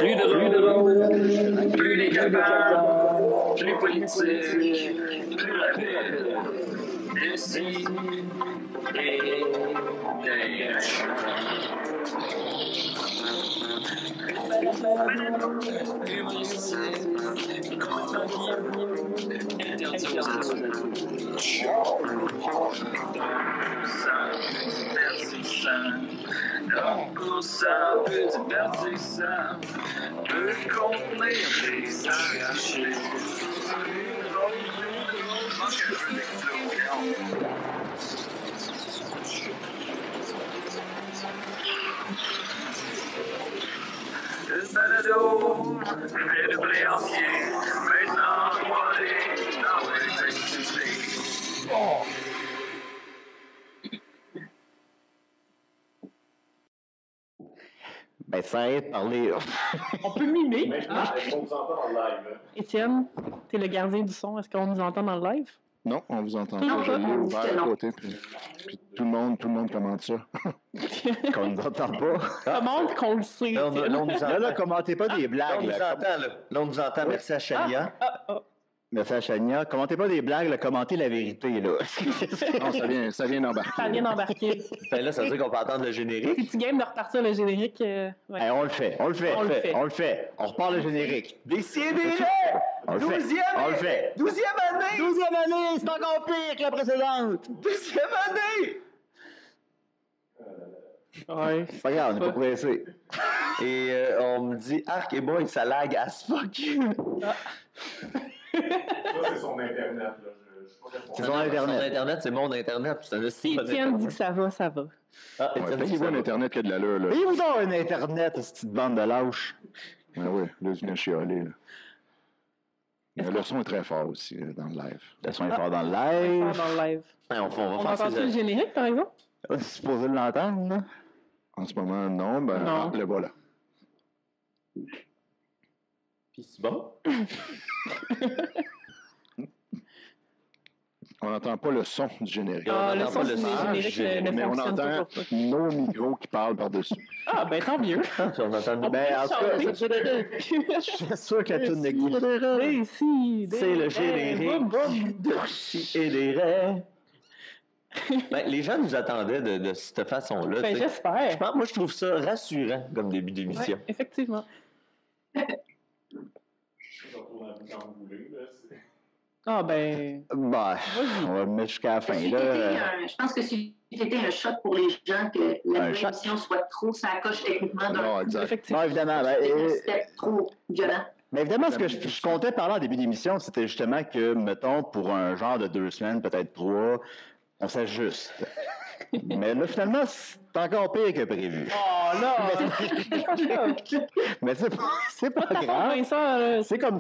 Plus drôle, plus décapable, plus politique, plus rapide. Ici et humoristique, complètement interdit aux adultes. Donc pour ça, peu divertissant, peut contenir des arrachés. Manque un peu d'explosion. Une balado, fait de blé entier, maintenant voilé dans l'électricité. Oh! Ben, ça aide de parler. On peut mimer. Maintenant, est-ce qu'on vous entend en live? Étienne, t'es le gardien du son. Est-ce qu'on nous entend dans le live? Non, on vous entend Non, pas. Je pas. l'ai ouvert à côté. Puis tout le monde commente ça. Qu'on nous entend pas. Commente qu'on le sait. Là, on nous entend. Là, commentez pas des Là, blagues. on nous là. entend, là. Là, on nous entend. Merci à Chania. Merci à Chania. Commentez pas des blagues, là, commentez la vérité, là. Non, ça vient d'embarquer. Ça vient d'embarquer. Ben là, ça veut dire qu'on peut entendre le générique. C'est-tu game de repartir le générique? Hey, on le fait. On repart le générique. Décidez-le! On le fait. 12e année! 12e année, c'est encore pire que la précédente. 12e année! Ouais. C'est pas grave, on n'est pas pressé. Et on me dit, Arc et boy, ça lag as fuck. Ça, c'est son Internet. Là. C'est son Internet. Son Internet, c'est mon Internet. Si Étienne dit que ça va, ça va. Ah, Ouais, payez-vous un Internet qui a de l'allure. Là. Payez-vous donc un Internet, cette petite bande de lâches. Ouais, là, tu viens chialer. Là. Mais le son est très fort aussi dans le live. Le son est fort dans le On va live. faire dans le live. Ouais, on On va faire entend le générique, par exemple? On est supposé l'entendre, là. En ce moment, non. Ben, Non. le voilà. Puis c'est bon. On n'entend pas le son du générique. Ah, le entend son pas du le son, générique ne Mais on fonctionne pas entend pour ça. nos micros qui parlent par-dessus. Ah, ben tant mieux. On entend Ben, en tout cas, chanter. je suis sûr que la tune de Guy. Ici, C'est le générique de Chi et des raies. Ben, les gens nous attendaient de cette façon-là. Ben, tu sais. j'espère. Moi, je trouve ça rassurant comme début d'émission. Ouais, effectivement. Ah, ben. Bah, on va le mettre jusqu'à la fin, là. Je pense que c'était un choc pour les gens que la Un choc. émission soit trop sa coche techniquement Non, exact. Effectivement. Non, évidemment. Ben, c'était trop violent. mais évidemment, ce que je comptais parler en début d'émission, c'était justement que, mettons, pour un genre de 2 semaines, peut-être 3, on s'ajuste. Mais là, finalement, c'est encore pire que prévu. Oh là! Mais c'est pas grave. Vincent, C'est comme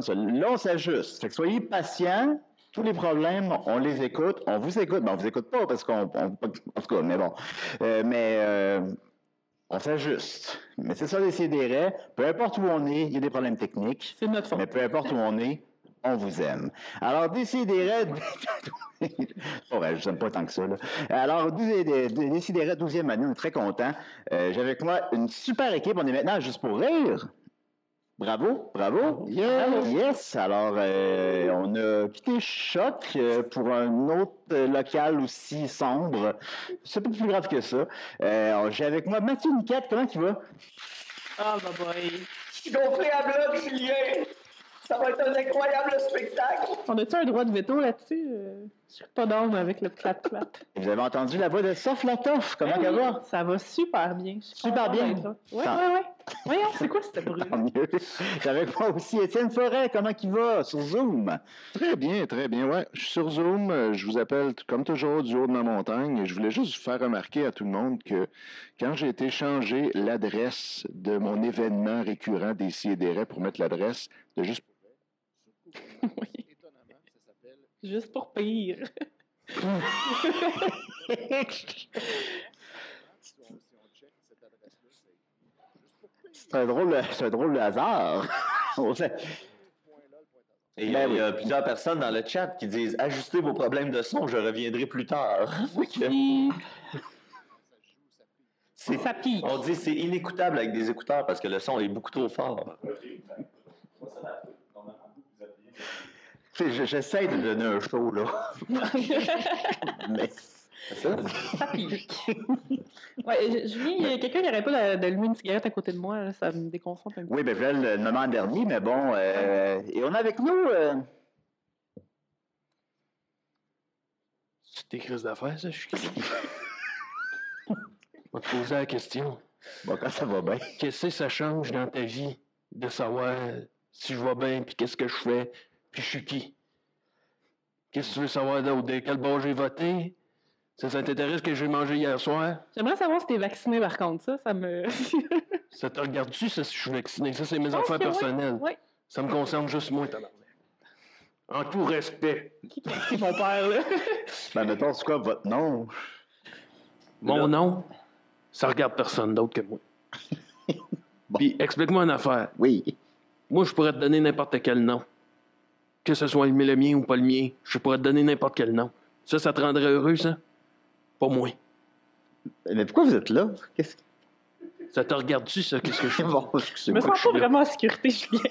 ça. Là, on s'ajuste. Fait que soyez patients. Tous les problèmes, on les écoute. On vous écoute. Ben, on vous écoute pas parce en tout cas, mais bon. On s'ajuste. Mais c'est ça, Décidérez. Peu importe où on est, il y a des problèmes techniques. c'est notre faute. Mais peu importe où on est, on vous aime. Alors, Décidérez... Oh, ben, je n'aime pas tant que ça, là. Alors, Décidérez 12e année, on est très contents. J'ai avec moi une super équipe. On est maintenant à Juste pour rire. Bravo. Yes. Alors, on a quitté Choc pour un autre local aussi sombre. C'est pas plus grave que ça. Alors, j'ai avec moi Mathieu Niquette. Comment tu vas? Ah, bah, boy. Je suis gonflé à bloc, Julien! Ça va être un incroyable spectacle! On a-tu un droit de veto là-dessus? Je suis pas down avec le clap-clap. Vous avez entendu la voix de Sof Latoff. Comment elle va? Ça va super bien. Je suis Super contente bien. d'être là. Ouais. Tant- Voyons, c'est quoi cette bruit? Tant mieux. J'ai avec moi aussi Étienne Forêt. Comment il va sur Zoom? Très bien. Ouais, je suis sur Zoom. Je vous appelle, comme toujours, du haut de ma montagne. Et je voulais juste vous faire remarquer à tout le monde que quand j'ai été changer l'adresse de mon événement récurrent des Décidérez pour mettre l'adresse de Juste Oui. étonnamment, ça s'appelle Juste pour pire. si on check cette adresse-là, c'est C'est un drôle de hasard. On sait- Et il y a plusieurs personnes dans le chat qui disent « Ajustez vos problèmes de son, je reviendrai plus tard. » Ça pique. On dit c'est inécoutable avec des écouteurs parce que le son est beaucoup trop fort. J'essaie de donner un show, là. Mais C'est ça? Ça pique. Ouais, Julien, il y a quelqu'un qui n'arrête pas d'allumer une cigarette à côté de moi. Là, ça me déconcentre un peu. oui, ben, je vais le nommer en dernier, mais bon. Et on a avec nous. C'est tes crises d'affaires, ça, je suis On va te poser la question. Bon, quand ça va bien. Qu'est-ce que ça change dans ta vie de savoir si je vais bien, puis qu'est-ce que je fais, puis je suis qui? Qu'est-ce que tu veux savoir d'autre? De quel bord j'ai voté? Ça t'intéresse que j'ai mangé hier soir? J'aimerais savoir si t'es vacciné, par contre. Ça me... Ça te regarde-tu, ça, si je suis vacciné? Ça, c'est mes pense affaires que oui. personnelles. Oui. Ça me concerne juste moi, tabarnak. En tout respect. Qui a écrit mon père, là? Ben, mettons, c'est quoi votre nom? Mon nom, ça regarde personne d'autre que moi. Bon. Puis, explique-moi une affaire. Oui. Moi, je pourrais te donner n'importe quel nom. Que ce soit le mien ou pas le mien, je pourrais te donner n'importe quel nom. Ça te rendrait heureux, ça? Pas moi. Mais pourquoi vous êtes là? Qu'est-ce que... Ça te regarde-tu, ça? Qu'est-ce que je fais? Bon, Je me excusez-moi. sens pas vraiment en sécurité, Julien.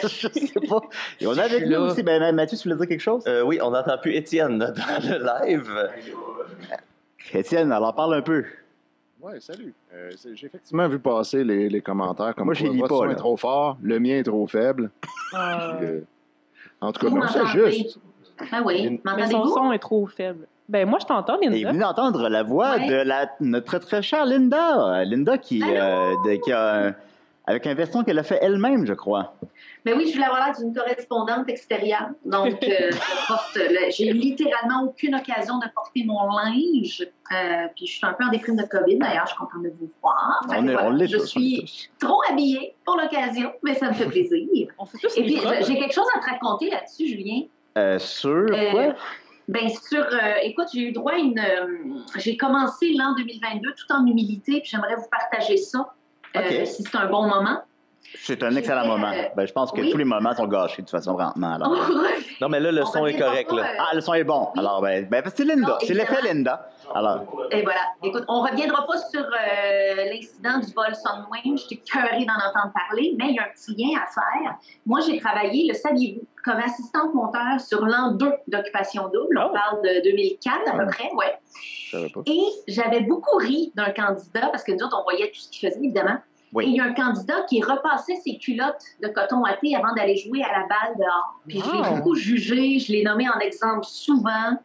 Je sais pas. Et on a avec suis nous là. aussi. Ben, Mathieu, tu voulais dire quelque chose? Oui, on n'entend plus Étienne dans le live. Étienne, alors parle un peu. Oui, salut. J'ai effectivement vu passer les commentaires comme Moi, je quoi lis votre pas, son là. est trop fort, le mien est trop faible. En tout cas, Vous non, c'est m'entendez? juste. Ah oui, Mais son m'entendez-vous? son est trop faible. Ben, moi, je t'entends, Et Linda. vous venez d'entendre la voix Ouais. de notre très chère Linda. Linda qui a avec un veston qu'elle a fait elle-même, je crois. Mais oui, je voulais avoir l'air d'une correspondante extérieure. Donc, j'ai littéralement aucune occasion de porter mon linge. Puis, je suis un peu en déprime de COVID. D'ailleurs, je suis contente de vous voir. Fait que voilà, l'est je tous, on l'est suis trop habillée pour l'occasion, mais ça me fait plaisir. On fait tous Et les puis, preuves. j'ai quelque chose à te raconter là-dessus, Julien. Sur quoi? Ben écoute, j'ai eu droit à j'ai commencé l'an 2022 tout en humilité, puis j'aimerais vous partager ça, OK. si c'est un bon moment. C'est un excellent J'ai fait, moment. Ben, je pense que oui. tous les moments sont gâchés de toute façon, vraiment. Alors. Non, mais là, le On son est reviendra correct, pas, là. Ah, le son est bon. Oui. Alors, ben c'est Linda. Non, C'est l'effet évidemment. Linda. Alors, Et voilà. Écoute, on reviendra pas sur l'incident du vol Sunwing. J'étais cœurée d'en entendre parler, mais il y a un petit lien à faire. Moi, j'ai travaillé, le saviez-vous, comme assistante monteur sur l'an 2 d'Occupation Double. On parle de 2004 à peu près, ouais. Je savais pas. Et j'avais beaucoup ri d'un candidat, parce que nous autres, on voyait tout ce qu'il faisait, évidemment. Oui. Et il y a un candidat qui repassait ses culottes de coton watté avant d'aller jouer à la balle dehors. Puis je l'ai beaucoup jugé, je l'ai nommé en exemple souvent.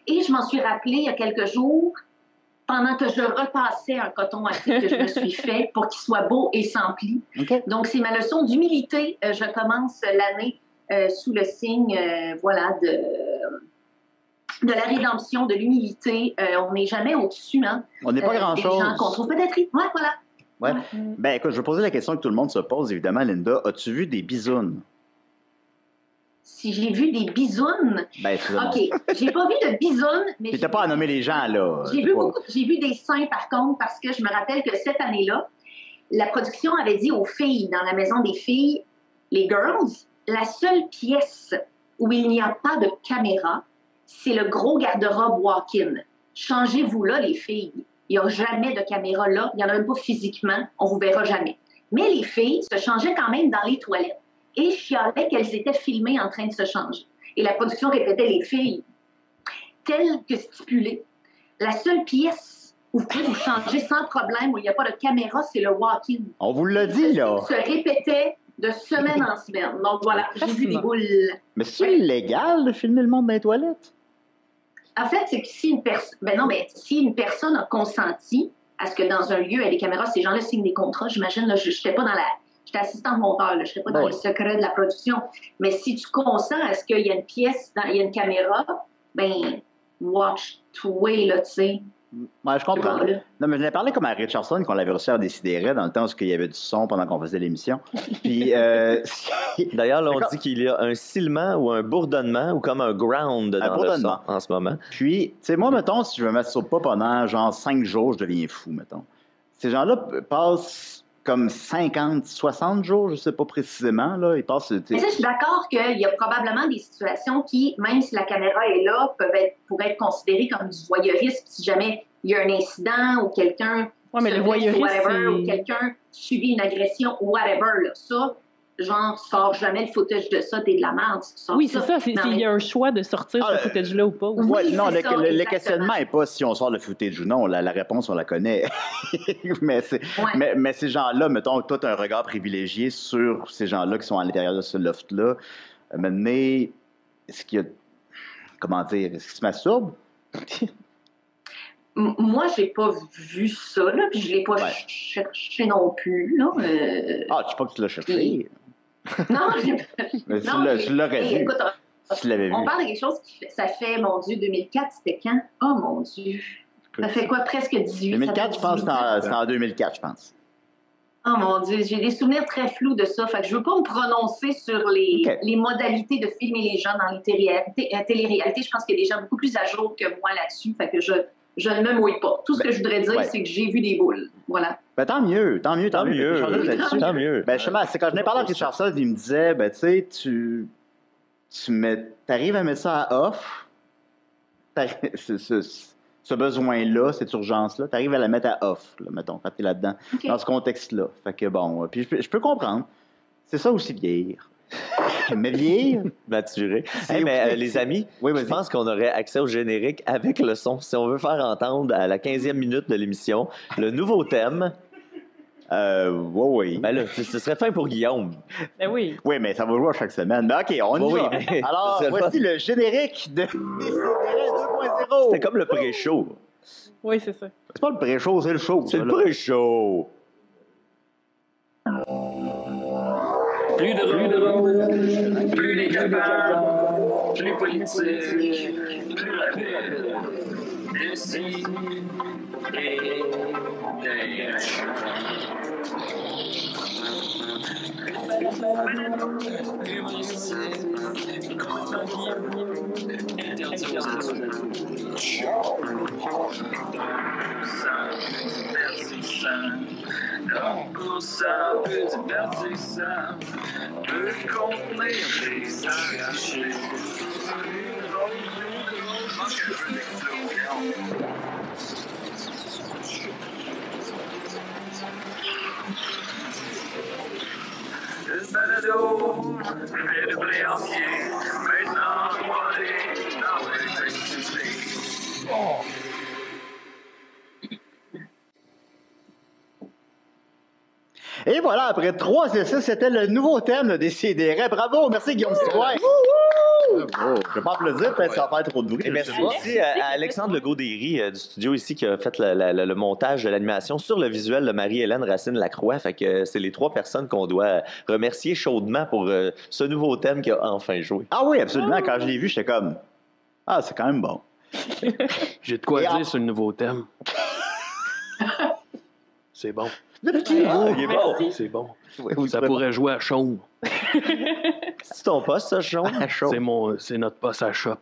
Et je m'en suis rappelé il y a quelques jours, pendant que je repassais un coton watté que je me suis fait pour qu'il soit beau et sans plis. OK. Donc, c'est ma leçon d'humilité. Je commence l'année sous le signe, voilà, de la rédemption, de l'humilité. On n'est jamais au-dessus, hein. On n'est pas Des grand-chose. gens qu'on trouve peut-être... Ouais, voilà. Ouais. Ben, écoute, je vais poser la question que tout le monde se pose, évidemment, Linda. As-tu vu des bisounes? Si j'ai vu des bisounes... Ben, excusez-moi. OK, j'ai pas vu de bisounes, mais... Puis t'as pas à nommer les gens, là. J'ai C'est vu pas- j'ai vu des seins, par contre, parce que je me rappelle que cette année-là, la production avait dit aux filles, dans la maison des filles, les girls, la seule pièce où il n'y a pas de caméra, c'est le gros garde-robe walk-in. Changez-vous là, les filles. Il n'y a jamais de caméra là. Il n'y en a même pas physiquement. On vous verra jamais. Mais les filles se changeaient quand même dans les toilettes et chialaient qu'elles étaient filmées en train de se changer. Et la production répétait, les filles, tel que stipulé, la seule pièce où vous pouvez vous changer sans problème, où il n'y a pas de caméra, c'est le walk-in. On vous l'a dit, là. Ça se répétait de semaine en semaine. Donc voilà, j'ai vu des boules. Mais c'est illégal de filmer le monde dans les toilettes? En fait, c'est que si une personne, si une personne a consenti à ce que dans un lieu, il y ait des caméras, ces gens-là signent des contrats, j'imagine, là, j'étais pas dans j'étais assistante monteur, là, j'étais pas dans Oui. les secrets de la production. Mais si tu consens à ce qu'il y a une pièce, il y a une caméra, ben, watch way, là, tu sais. Ouais, je comprends. Là. Non, mais je l'ai parlé comme à Richardson, qu'on l'avait reçu à Décideret, dans le temps où il y avait du son pendant qu'on faisait l'émission. Puis, D'ailleurs, là, on D'accord. dit qu'il y a un silement ou un bourdonnement ou comme un ground dans le bourdonnement. son en ce moment. puis, tu sais, moi, mettons, si je me masturbe pas pendant genre 5 jours, je deviens fou, mettons. Ces gens-là passent comme 50, 60 jours, je sais pas précisément, là. Ils passent. tu sais, Mais ça, je suis d'accord qu'il y a probablement des situations qui, même si la caméra est là, pourraient être considérées comme du voyeurisme si jamais il y a un incident ou quelqu'un Ouais, mais le se voyeurisme, blesse, whatever, ou c'est... quelqu'un subit une agression, whatever, là, ça, genre, sors jamais le footage de ça, t'es de la merde si tu sors Oui, ça. c'est ça. Mais en Il y a un choix de sortir ce footage-là ou pas. Oui, Ouais, non, c'est ça, le exactement. questionnement n'est pas si on sort le footage ou non. La réponse, on la connaît. mais, Ouais. mais ces gens-là, mettons, toi, tu as un regard privilégié sur ces gens-là qui sont à l'intérieur de ce loft-là. Maintenant, est-ce qu'il y a. Comment dire? Est-ce qu'ils se masturbent? Moi, j'ai pas vu ça, là, puis je l'ai pas Ouais. cherché non plus, là. Ah, je sais pas que tu l'as cherché. Non, Mais non, tu l'aurais hey, vu. écoute, Si tu l'avais vu. on parle de quelque chose ça fait, mon Dieu, 2004, c'était quand? Oh, mon Dieu. Ça fait quoi, presque 18? 2004, je pense que c'était en 2004, je pense. Oh mon Dieu, j'ai des souvenirs très flous de ça. Fait que je veux pas me prononcer sur les, Ok. les modalités de filmer les gens dans les téléréalités. Je pense qu'il y a des gens beaucoup plus à jour que moi là-dessus. Fait que je ne me mouille pas. Tout ce que je voudrais dire, ouais. c'est que j'ai vu des boules. Voilà. Ben, tant mieux. Tant mieux. Tant mieux. Ben, justement, c'est quand je n'ai parlé à Richardson, il me disait, ben, tu sais, tu arrives à mettre ça à off, ce besoin-là, cette urgence-là, tu arrives à la mettre à off, là, mettons, quand tu es là-dedans, OK. dans ce contexte-là. Fait que bon, puis je peux comprendre. C'est ça aussi vieillir. Mais vieillir, Maturé. C'est Hey, mais écouter- les amis, Oui, je vas-y. pense qu'on aurait accès au générique avec le son. Si on veut faire entendre à la 15e minute de l'émission le nouveau thème, oui. ben là, ce serait fin pour Guillaume. Ben oui. Oui, mais ça va jouer à chaque semaine. Mais OK, on y Oui, va. mais Alors, ce serait le voici le générique de Décidérez 2.0. C'était comme le pré-show. Oui, c'est ça. C'est pas le pré-show, c'est le show. C'est ça, le là. pré-show. Plus drôle, plus décapable, plus politique, plus rapide. D'ici et d'ailleurs. Humoristique, complètement interdit aux adultes. Divertissant. Donc pour ça, peu divertissant peut contenir des arrachés. Manque un peu d'explosion. Une balado, fait de blé entier, maintenant 3D, dans l'électricité. Et voilà, après 3 essais, c'était le nouveau thème de Décidérez. Bravo, merci Guillaume Sigouin. Je vais pas applaudir, peut-être que ça va faire trop de bruit. Et merci aussi à Alexandre Legaudéry du studio ici qui a fait le montage de l'animation sur le visuel de Marie-Hélène Racine-Lacroix. Fait que c'est les 3 personnes qu'on doit remercier chaudement pour ce nouveau thème qui a enfin joué. Ah oui, absolument. Quand je l'ai vu, j'étais comme, ah, c'est quand même bon. J'ai de quoi Et dire sur le nouveau thème. C'est bon. Il est bon. C'est bon. Oui, oui, Ça c'est pourrait jouer à Chaume. C'est ton poste, ça, Sean? à chaud. C'est notre poste à shop.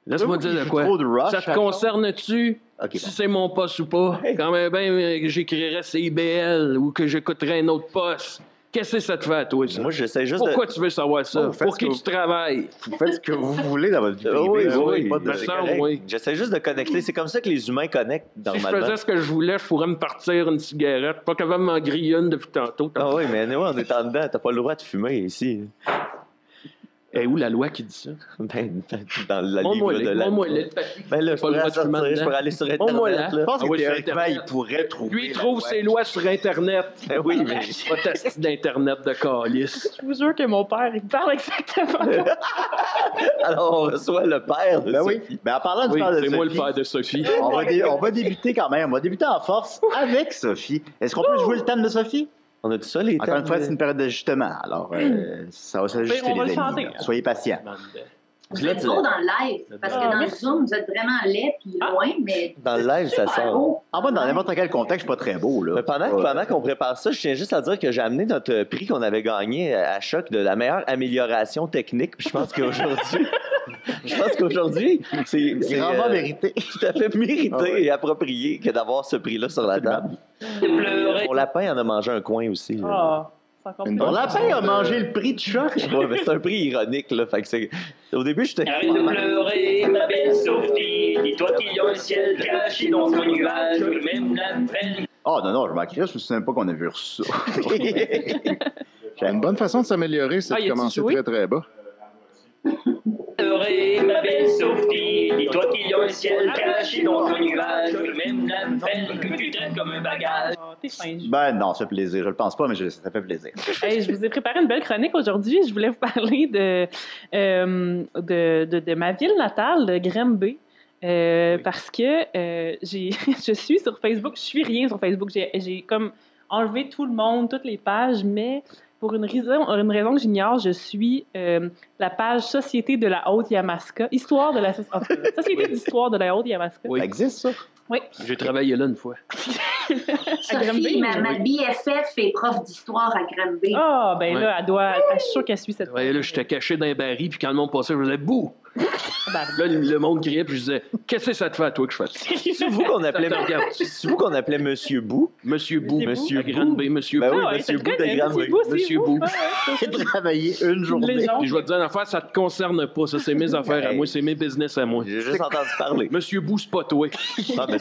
Laisse-moi Oui, dire il de joue quoi. trop de Rush Ça à te shop. concerne-tu? Ok, Si bon. c'est mon poste ou pas? Quand même, ben, j'écrirais CIBL ou que j'écouterais un autre poste. Qu'est-ce que ça te fait à toi, ça? Moi, j'essaie juste Pourquoi tu veux savoir ça? Oh, faites Pour ce qui que tu travailles? Vous faites ce que vous voulez dans votre vie de... privée. Oui, là. oui, Pas de- me c'est semble, correct. oui. J'essaie juste de connecter. C'est comme ça que les humains connectent Si je normalement. faisais ce que je voulais, je pourrais me partir une cigarette. Pas capable de m'en griller une depuis tantôt. Ah oui, mais anyway, on est en dedans. T'as pas le droit de fumer ici. Et où la loi qui dit ça? Ben, dans la livre Montre-moi-le, de la... montre-moi-le, le papier. Ben là, Pas le droit de fumer je dedans. pourrais aller sur Montre-moi Internet. là. Là. Je pense Ah que oui, sur théoriquement, Internet. il pourrait trouver. Lui, il la trouve loi. ses lois sur Internet. Ben oui, mais... Pas ta style d'Internet de calice. Je vous jure que mon père, il parle exactement. Alors, on reçoit le père de Ben Sophie. oui. Ben, en parlant du Oui, père de c'est moi le Sophie, père de Sophie. on va débuter quand même. On va débuter en force avec Sophie. Est-ce qu'on peut jouer le thème de Sophie? On a tout ça, les Encore une thèmes fois, de- c'est une période d'ajustement. Alors, ça va s'ajuster, On va les le amis. chanter. Soyez patients. Vous êtes beau dans le live, parce que Ah, dans le merci. Zoom, vous êtes vraiment laid puis loin, mais Dans le live, ça super sort. beau. En bas, dans n'importe quel contexte, je suis pas très beau, là. Mais pendant qu'on prépare ça, je tiens juste à dire que j'ai amené notre prix qu'on avait gagné à Choc de la meilleure amélioration technique. Puis je pense qu'aujourd'hui, c'est Grandement mérité. tout à fait mérité Ah ouais. et approprié que d'avoir ce prix-là sur la table. Mon lapin en a mangé un coin aussi. là. Ah, c'est encore plus. Mon lapin a mangé le prix de choc. Ouais, mais c'est un prix ironique, là. Fait que c'est... Au début, j'étais... Arrête de pleurer, ma belle Sophie. Dis-toi qu'il y a un ciel caché dans un nuage, même la peine. Oh non, je m'en crie, je me souviens pas qu'on a vu ça. Une bonne façon de s'améliorer, c'est Ah, de y a-tu commencer joué? très, très bas. Heureux, ma belle Sophie, dis-toi qu'il y a un ciel caché dans ton nuage, même la belle que tu traites comme un bagage. Ah, t'es fin. Ben non, ça fait plaisir. Je le pense pas, mais ça fait plaisir. Hey, je vous ai préparé une belle chronique aujourd'hui. Je voulais vous parler de ma ville natale, de Granby. Parce que je suis sur Facebook. Je suis rien sur Facebook. J'ai comme enlevé tout le monde, toutes les pages, mais pour une raison que j'ignore, je suis la page Société de la Haute-Yamaska. Histoire de la Société d'histoire de la Haute-Yamaska. Oui. Ça existe, ça? Oui. J'ai travaillé là une fois. À Granby, Sophie, ma BFF est prof d'histoire à Granby. Ah, ben Ouais. là, je suis sûre qu'elle suit cette Ouais, là, j'étais caché dans un baril, puis quand le monde passait, je faisais bouh! Ben, Là, le monde criait, puis je disais, qu'est-ce que ça te fait à toi que je fasse ça? C'est vous qu'on appelait, Ça te regarde. c'est vous qu'on appelait Monsieur Bou. Monsieur Bou, Monsieur à Bou. Granby, Monsieur Ben Bou. oui, ah ouais, Monsieur je Bou le de connais, Granby. Monsieur Bou, c'est Monsieur vous. Bou. Ouais, ouais, J'ai travaillé une journée. Légende. Puis je vais te dire une affaire, ça te concerne pas. Ça, c'est mes affaires à moi, c'est mes business à moi. J'ai juste entendu parler. Monsieur Bou, c'est pas toi. Non, mais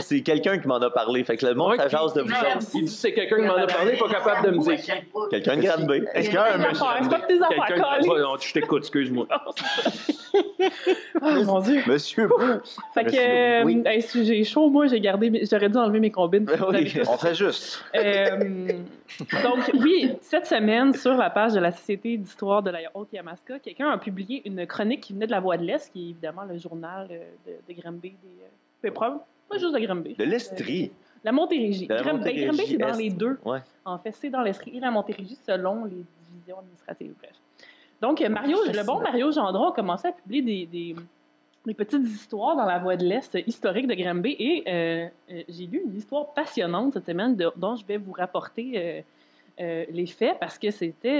c'est quelqu'un qui m'en a parlé. Fait que le monde, Ouais, ça jase de vous Ouais. autres. Il dit c'est quelqu'un qui m'en a parlé, pas capable de me dire qui. Quelqu'un de Granby. Est-ce qu'il y a un Tes monsieur? affaires, c'est pas que tes affaires, Quelqu'un calé. qui... Non, je t'écoute, excuse-moi. Oh mon Dieu. Monsieur Bou. Fait que, Monsieur Bou. Oui. hey, si j'ai chaud, moi, j'aurais dû enlever mes combines. Ben oui. Vous avez tous- On fait juste. Donc, oui, cette semaine, sur la page de la Société d'histoire de la Haute-Yamaska, quelqu'un a publié une chronique qui venait de la Voix de l'Est, qui est évidemment le journal de Granby, pas juste de Granby. De l'Estrie. La Montérégie. De la Granby, Montérégie c'est dans Est. les deux. Ouais. En fait, c'est dans l'Estrie et la Montérégie selon les divisions administratives. Bref. Donc, le bon Mario Gendron a commencé à publier des petites histoires dans la Voix de l'Est historique de Granby et j'ai lu une histoire passionnante cette semaine dont je vais vous rapporter les faits parce que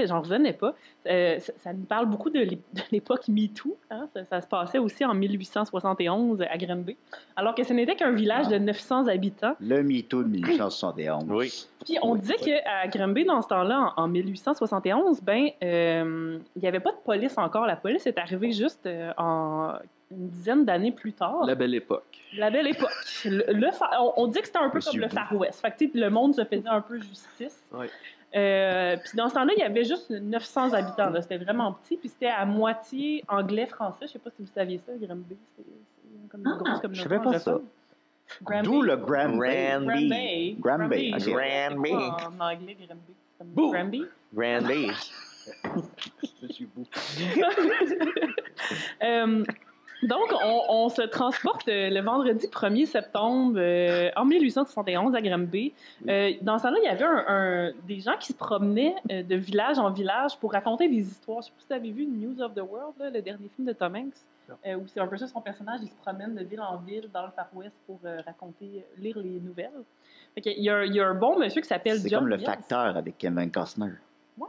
j'en revenais pas. Ça nous parle beaucoup de l'époque MeToo. Hein? Ça se passait aussi en 1871 à Granby, alors que ce n'était qu'un village de 900 habitants. Le MeToo de 1871. Oui. Puis on disait qu'à Granby, dans ce temps-là, en 1871, il n'y avait pas de police encore. La police est arrivée juste en une dizaine d'années plus tard. La belle époque. La belle époque. On dit que c'était un peu Monsieur comme le Bou. Far West. Fait que, tu sais, le monde se faisait un peu justice. Ouais. Puis dans ce temps-là, il y avait juste 900 habitants. Là. C'était vraiment petit. Puis c'était à moitié anglais-français. Je sais pas si vous saviez ça, Granby. C'est comme une grosse communauté. je savais pas ça. Granby. D'où le Granby. Granby. Granby. Ok. C'est Granby. quoi en anglais, Granby? C'est Boo. comme Granby. Granby. Monsieur Bou. Donc, on se transporte le vendredi 1er septembre en 1871 à Granby. Dans ce temps-là, il y avait des gens qui se promenaient de village en village pour raconter des histoires. Je ne sais pas si vous avez vu News of the World, là, le dernier film de Tom Hanks, où c'est un peu ça son personnage, il se promène de ville en ville dans le Far West pour lire les nouvelles. Fait il y a un bon monsieur qui s'appelle John C'est comme le Mills. facteur avec Kevin Costner. Ouais.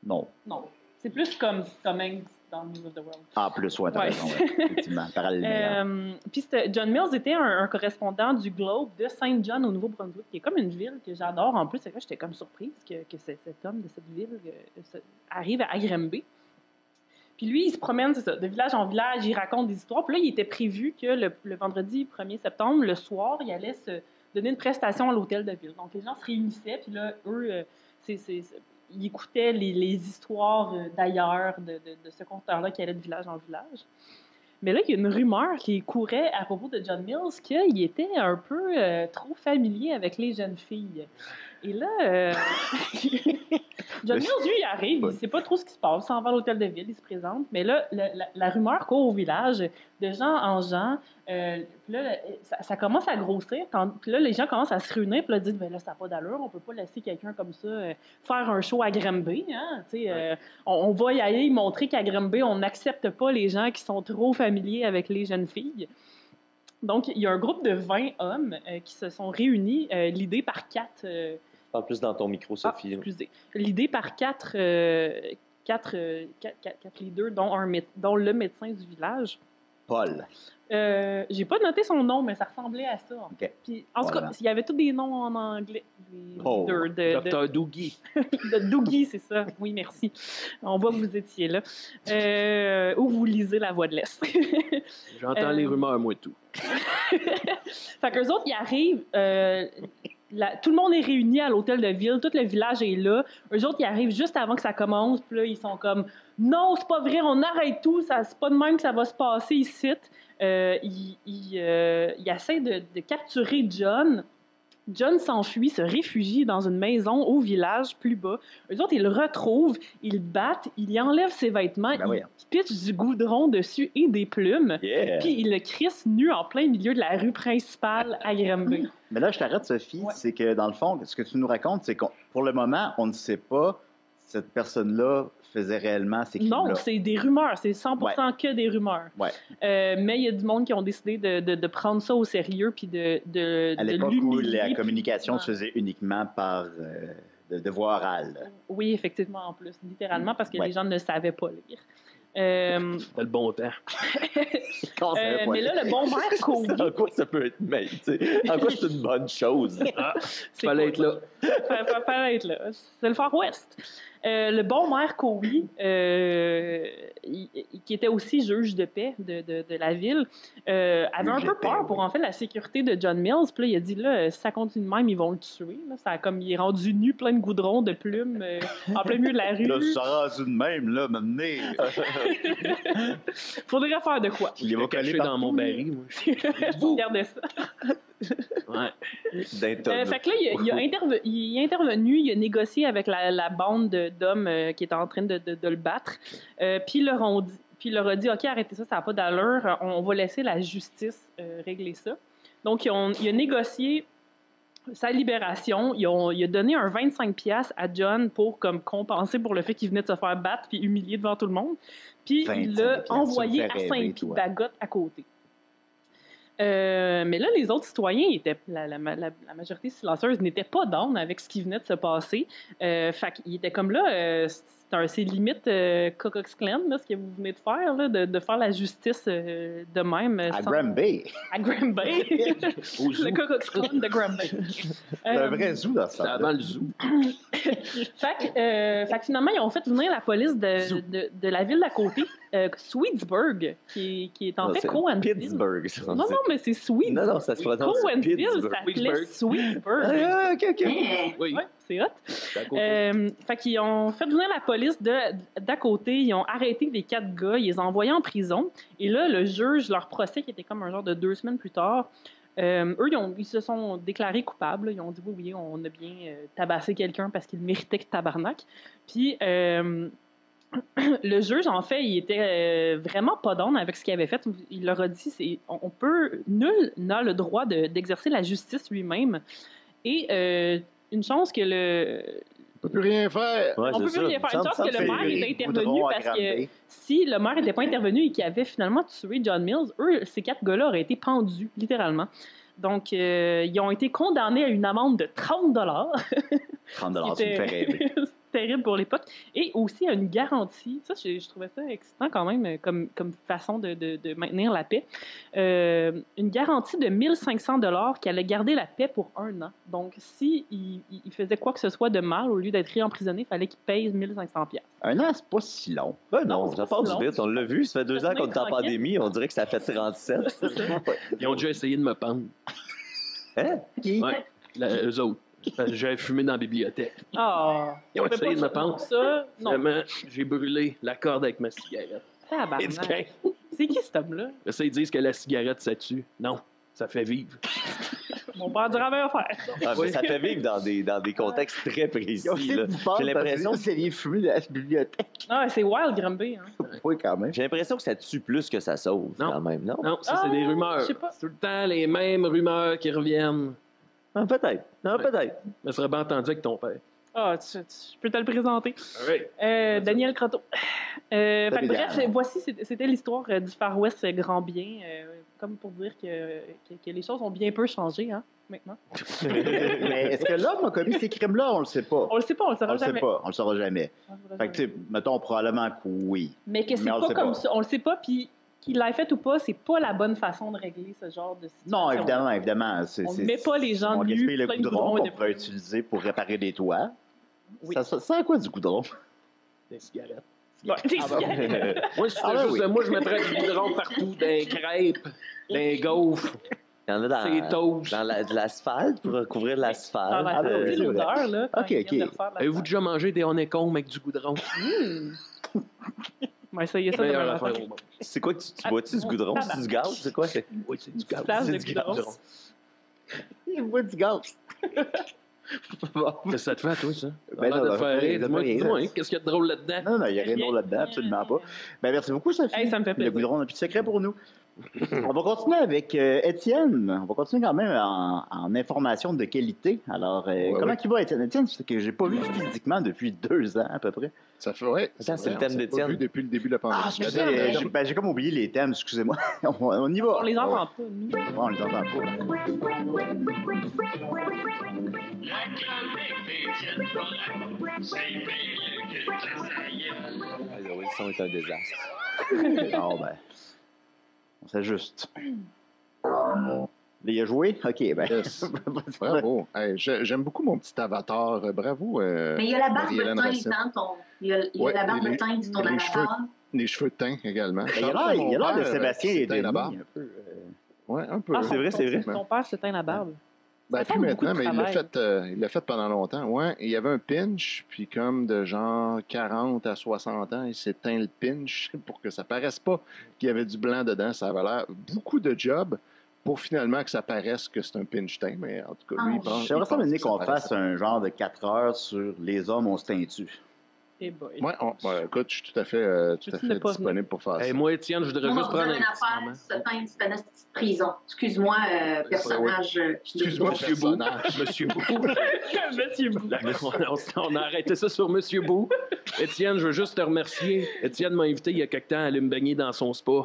Non. Non, c'est plus comme Tom Hanks dans News of the World. Ah, plus, ouais, t'as Ouais. raison, ouais, effectivement. Parallèlement. Puis John Mills était un correspondant du Globe de Saint John au Nouveau-Brunswick, qui est comme une ville que j'adore. En plus, c'est vrai, j'étais comme surprise que cet homme de cette ville arrive à Granby. Puis lui, il se promène, c'est ça, de village en village, il raconte des histoires. Puis là, il était prévu que le vendredi 1er septembre, le soir, il allait se donner une prestation à l'hôtel de ville. Donc les gens se réunissaient, puis là, eux, ils écoutaient les histoires d'ailleurs, de ce conteur-là qui allait de village en village. Mais là, il y a une rumeur qui courait à propos de John Mills qu'il était un peu trop familier avec les jeunes filles. Et là, John Mills, lui, il arrive, il ne sait pas trop ce qui se passe, il s'en va à l'hôtel de ville, il se présente. Mais là, la rumeur court au village, de gens en gens. Puis là, ça commence à grossir. Puis là, les gens commencent à se réunir. Puis là, ils disent, ben là, ça n'a pas d'allure. On ne peut pas laisser quelqu'un comme ça faire un show à Granby. Hein? On va y aller montrer qu'à Granby, on n'accepte pas les gens qui sont trop familiers avec les jeunes filles. Donc, il y a un groupe de 20 hommes qui se sont réunis, l'idée par 4... Parle plus dans ton micro, Sophie. excusez. L'idée par 4 leaders, dont le médecin du village. Paul. J'ai pas noté son nom, mais ça ressemblait à ça. OK. Puis, en tout cas, Voilà. il y avait tous des noms en anglais. Les Oh. leaders Dr. Doogie. de Doogie, c'est ça. Oui, merci. On voit que vous étiez là. Ou vous lisez La Voix de l'Est. J'entends les rumeurs, moi, tout. Fait qu'eux autres, ils arrivent. tout le monde est réuni à l'hôtel de ville, tout le village est là. Eux autres, ils arrivent juste avant que ça commence, puis là, ils sont comme « Non, c'est pas vrai, on arrête tout, c'est pas de même que ça va se passer ici. » Ils essaient de capturer John. John s'enfuit, se réfugie dans une maison au village plus bas. Eux autres, ils le retrouvent, ils le battent, ils y enlèvent ses vêtements, ils pitchent du goudron dessus et des plumes, puis ils le crissent nu en plein milieu de la rue principale à Granby. Mais là, je t'arrête, Sophie, c'est que dans le fond, ce que tu nous racontes, c'est que pour le moment, on ne sait pas cette personne-là faisait réellement ces crimes-là. Non, c'est des rumeurs. C'est 100% que des rumeurs. Mais il y a du monde qui ont décidé de prendre ça au sérieux puis à l'époque où la communication se faisait uniquement par de voix orale. Oui, effectivement, en plus. Littéralement, parce que les gens ne savaient pas lire. C'était le bon temps. Mais là, le bon maire Kobe... En quoi ça peut être même? En quoi c'est une bonne chose? Fallait être là. Fallait être là. C'est le Far West. Le bon maire Kobe, qui était aussi juge de paix de la ville, avait un peu peur pour en fait la sécurité de John Mills. Puis là, il a dit là, si ça continue de même, ils vont le tuer. Là. Ça a comme il est rendu nu, plein de goudron, de plumes, en plein milieu de la rue. Là, ça a rendu de même, là, maintenant. Faudrait faire de quoi? Il va cacher dans mon baril, moi. Regardez ça. Fait que là, il est intervenu, il a négocié avec la bande d'hommes qui était en train de le battre. Puis il leur a dit OK, arrêtez ça, ça n'a pas d'allure, on va laisser la justice régler ça. Donc, il a négocié sa libération. Il a donné un 25$ à John pour comme compenser pour le fait qu'il venait de se faire battre puis humilier devant tout le monde. Puis il l'a envoyé à Saint-Pied-Bagotte à côté. Mais là, les autres citoyens, la majorité silencieuse n'était pas down avec ce qui venait de se passer. Fait qu'ils étaient comme là, c'est limite Ku Klux Klan, là, ce que vous venez de faire, là, de faire la justice de même. À Granby. À Granby. Le Ku Klux Klan de Granby. C'est un vrai zoo dans ça. C'est avant le zoo. Fait que finalement, ils ont fait venir la police de la ville d'à côté, Sweetsburg, qui est en fait Cowansville. Pittsburgh. Non, mais c'est Sweet. Non, ça se prononce Cowansville Pittsburgh. s'appelait Sweetsburg. OK. Oui. Ouais, c'est hot. Fait qu'ils ont fait venir la police d'à côté. Ils ont arrêté les 4 gars. Ils les ont envoyés en prison. Et là, le juge, leur procès, qui était comme un genre de 2 semaines plus tard, eux, ils se sont déclarés coupables. Ils ont dit oui, on a bien tabassé quelqu'un parce qu'il méritait que tabarnak. Puis... le juge, en fait, il était vraiment pas down avec ce qu'il avait fait. Il leur a dit, nul n'a le droit d'exercer la justice lui-même. Et une chance que On peut plus rien faire. Ouais, on peut plus rien faire. Une chance que le maire est intervenu parce que si le maire n'était pas intervenu et qu'il avait finalement tué John Mills, ces 4 gars-là auraient été pendus, littéralement. Donc, ils ont été condamnés à une amende de 30$. 30$, ça me fait rêver. Terrible pour l'époque. Et aussi à une garantie. Ça, je trouvais ça excitant quand même comme façon de maintenir la paix. Une garantie de 1500$ qui allait garder la paix pour 1 an. Donc, s'il faisait quoi que ce soit de mal, au lieu d'être réemprisonné, il fallait qu'il paye 1500$. 1 an, c'est pas si long. Ben non, ça passe long. vite. On l'a vu, ça fait 2 ans qu'on est en pandémie. On dirait que ça fait 37. Ils ont déjà essayé de me pendre. Hein? Qui? Ouais, eux autres. J'avais fumé dans la bibliothèque. Ah! Ils ont essayé de me pendre. Ça, non. Vraiment, j'ai brûlé la corde avec ma cigarette. Tabarnak. C'est qui cet homme-là? Ça, ils disent que la cigarette, ça tue. Non, ça fait vivre. Mon père dirait à faire. Ah, mais ça fait vivre dans des contextes très précis. Là. J'ai l'impression c'est les fruits de la bibliothèque. Ah, c'est wild, Granby. Hein? Oui, quand même. J'ai l'impression que ça tue plus que ça sauve, Non. quand même, non? Non, ça, c'est des rumeurs. Je sais pas. C'est tout le temps les mêmes rumeurs qui reviennent. Ah, peut-être. Non, peut-être. Mais ça serait bien entendu avec ton père. Ah, je peux te le présenter. Oui. Daniel Croteau. Fait que bref, voici, c'était l'histoire du Far West grand-bien. Comme pour dire que les choses ont bien peu changé, hein, maintenant. Mais est-ce que l'homme a commis ces crimes-là? On le sait pas. On le sait pas, on le saura jamais. On le saura jamais. Fait que, tu sais, mettons probablement que oui. Mais que c'est on le pas sait comme pas. ça. On le sait pas, puis qu'il l'ait fait ou pas, c'est pas la bonne façon de régler ce genre de situation. Non, évidemment. On ne met pas les gens on nus, gaspille le plein de goudron goudron qu'on pourrait utiliser pour réparer des toits. Oui. Ça sert à quoi du goudron? Des cigarettes. Ouais, des Ah, ben, cigarettes. Moi, si c'était Ah, ben juste oui. moi, je mettrais du goudron partout, dans les crêpes, dans les gaufres, Il y en a C'est toast. de l'asphalte pour recouvrir l'asphalte. Ça va ben oui, sentir c'est l'odeur, là, quand Ok, ils viennent de ok. refaire la Avez-vous pâte. déjà mangé des honeycombs avec du goudron? On va essayer ça Meilleure demain affaire matin. au monde. C'est quoi, tu bois-tu du goudron? C'est du gaz? C'est quoi? Oui, c'est du Petite gaz. place de C'est du goudron. goudron. Il boit du gaz. Bon. Qu'est-ce que ça te fait, toi, ça? Ben non, de non, faire rire. ça Dis-moi, fait rire. dis-moi, hein, qu'est-ce qu'il y a de drôle là-dedans? Non, non, il n'y a rien de drôle là-dedans, absolument pas. Ben, merci beaucoup, Sophie. Hey, ça me fait Le plaisir. goudron n'a plus de secret pour nous. On va continuer avec Étienne. On va continuer quand même en information de qualité. Alors, comment il va, Étienne? Étienne, c'est que j'ai pas vu physiquement depuis 2 ans à peu près. Ça fait, ouais. Attends, c'est le vrai, thème on s'est pas d'Étienne. vu depuis le début de la pandémie. J'ai comme oublié les thèmes, excusez-moi. On y va. On les entend pas, nous. On les entend pas. La chronique d'Étienne Forêt, c'est pire que Casaïen. Ah, oui, le son est un désastre. Non, ben, on s'ajuste. Il a joué? OK, ben. Yes. Bravo. Hey, j'aime beaucoup mon petit avatar. Bravo. Mais il y a la barbe de Marie-Hélène teinte Racine. dans ton. Il y a Ouais, la barbe les- de teinte sur ton les cheveux. avatar. Les cheveux teints également. Ben, il a l'air de Sébastien et Denis. Denis. là-bas. Un peu, Ouais, un peu. Ah, c'est vrai, c'est vrai. Ton père s'éteint la barbe. Ben, Ça plus semble beaucoup maintenant, de mais travail. il l'a fait pendant longtemps. Ouais, il y avait un pinch, puis comme de genre 40 à 60 ans, il s'est teint le pinch pour que ça paraisse pas qu'il y avait du blanc dedans. Ça avait l'air beaucoup de job pour finalement que ça paraisse que c'est un pinch teint. Mais en tout cas, lui, il pense. J'aimerais ça mener que qu'on paraisse. fasse un genre de 4 heures sur les hommes, on se teint-tu. Eh boy. Ouais, écoute, je suis tout à fait Peux-tu ne pas disponible pour faire Hey, ça. moi, Étienne, je voudrais Moi, juste on dirait prendre un une petit affaire, moment. se teindre, c'est une petite prison. Excuse-moi, personnage. Excuse-moi, Monsieur Bou. personnage. Monsieur Bou. Monsieur Bou. On a arrêté ça sur Monsieur Bou. Étienne, je veux juste te remercier. Étienne m'a invité il y a quelque temps à aller me baigner dans son spa.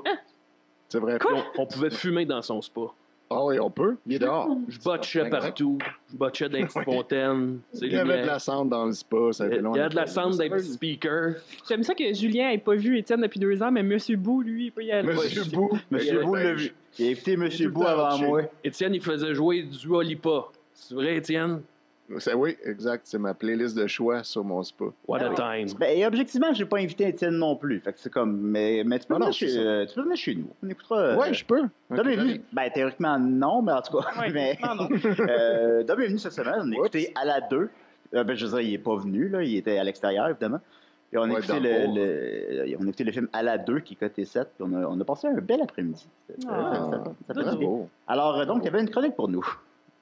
C'est vrai. Puis on pouvait fumer dans son spa. Ah oui, on peut. Il est dehors. Je botchais partout. Je botchais dans les petites fontaines. C'est Il y avait de lumière. la cendre dans le spa. Ça a été long. Il y a de la cendre dans les petits speakers. J'aime ça que Julien n'ait pas vu Étienne depuis 2 ans, mais Monsieur Bou, lui, il peut y aller. Monsieur Bou. Monsieur Bou l'a vu. Il a invité Monsieur tout le Bou temps avant chez- moi. Étienne, il faisait jouer du Olipa. C'est vrai, Étienne? Oui, exact. C'est ma playlist de choix sur mon spa. What Ah a oui. time. Ben, et objectivement, je n'ai pas invité Étienne non plus. Fait que c'est comme. Mais tu peux Ah non, venir c'est tu peux venir chez nous. On écoutera. Ouais, je peux. Dom est venu. Ben, théoriquement, non, mais en tout cas. Ouais, mais, non, non. Dom est venu cette semaine. On a écouté à la 2. Ben, je veux dire, il n'est pas venu, là. Il était à l'extérieur, évidemment. Puis on a, Ouais, écouté dans on a écouté le film à la 2 qui est coté 7. Puis on a passé un bel après-midi. C'était- Ah. ça fait du bien. Bravo. Alors, donc, il y avait une chronique pour nous.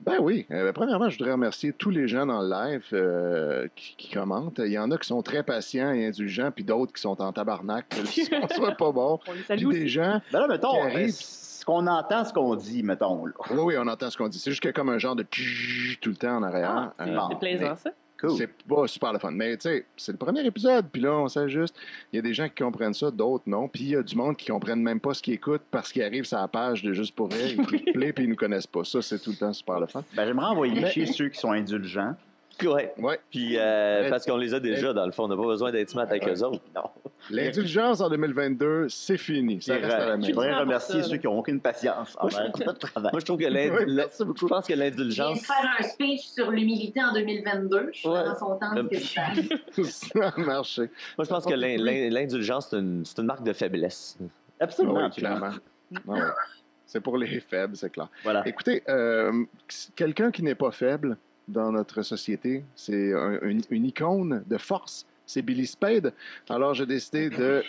Ben oui. Premièrement, je voudrais remercier tous les gens dans le live qui commentent. Il y en a qui sont très patients et indulgents, puis d'autres qui sont en tabarnak. qu'on soit pas bon. On les Puis salue des aussi. gens. Ben là, mettons, Qui arrive. ce qu'on entend, ce qu'on dit, mettons, là. Oui, oui, on entend ce qu'on dit. C'est juste qu'il y a comme un genre de tch tout le temps en arrière. C'est bon. c'est plaisant, ça. Cool. C'est pas super le fun. Mais tu sais, c'est le premier épisode, puis là, on s'ajuste. Il y a des gens qui comprennent ça, d'autres non. Puis il y a du monde qui comprennent même pas ce qu'ils écoutent parce qu'ils arrivent sur la page de Juste pour rire, ils cliquent play, puis ils nous connaissent pas. Ça, c'est tout le temps super le fun. Ben, j'aimerais envoyer chier ceux qui sont indulgents. Ouais. Ouais. Puis, parce qu'on les a déjà, dans le fond, on n'a pas besoin d'être smart avec eux autres. Non. L'indulgence en 2022, c'est fini. Ça reste à la Je maison. voudrais Pour remercier ça, ceux là. qui n'ont aucune patience envers notre travail. Moi, je trouve que Oui, merci je beaucoup. pense que Il vient l'indulgence. de faire un speech sur l'humilité en 2022. Je suis Ouais. vraiment contente que ça. Ça a marché. Moi, je pense que l'indulgence, c'est une marque de faiblesse. Absolument. Oui, absolument. clairement. Ah ouais. C'est pour les faibles, c'est clair. Voilà. Écoutez, quelqu'un qui n'est pas faible dans notre société, c'est une icône de force. C'est Billy Spade. Alors, j'ai décidé de,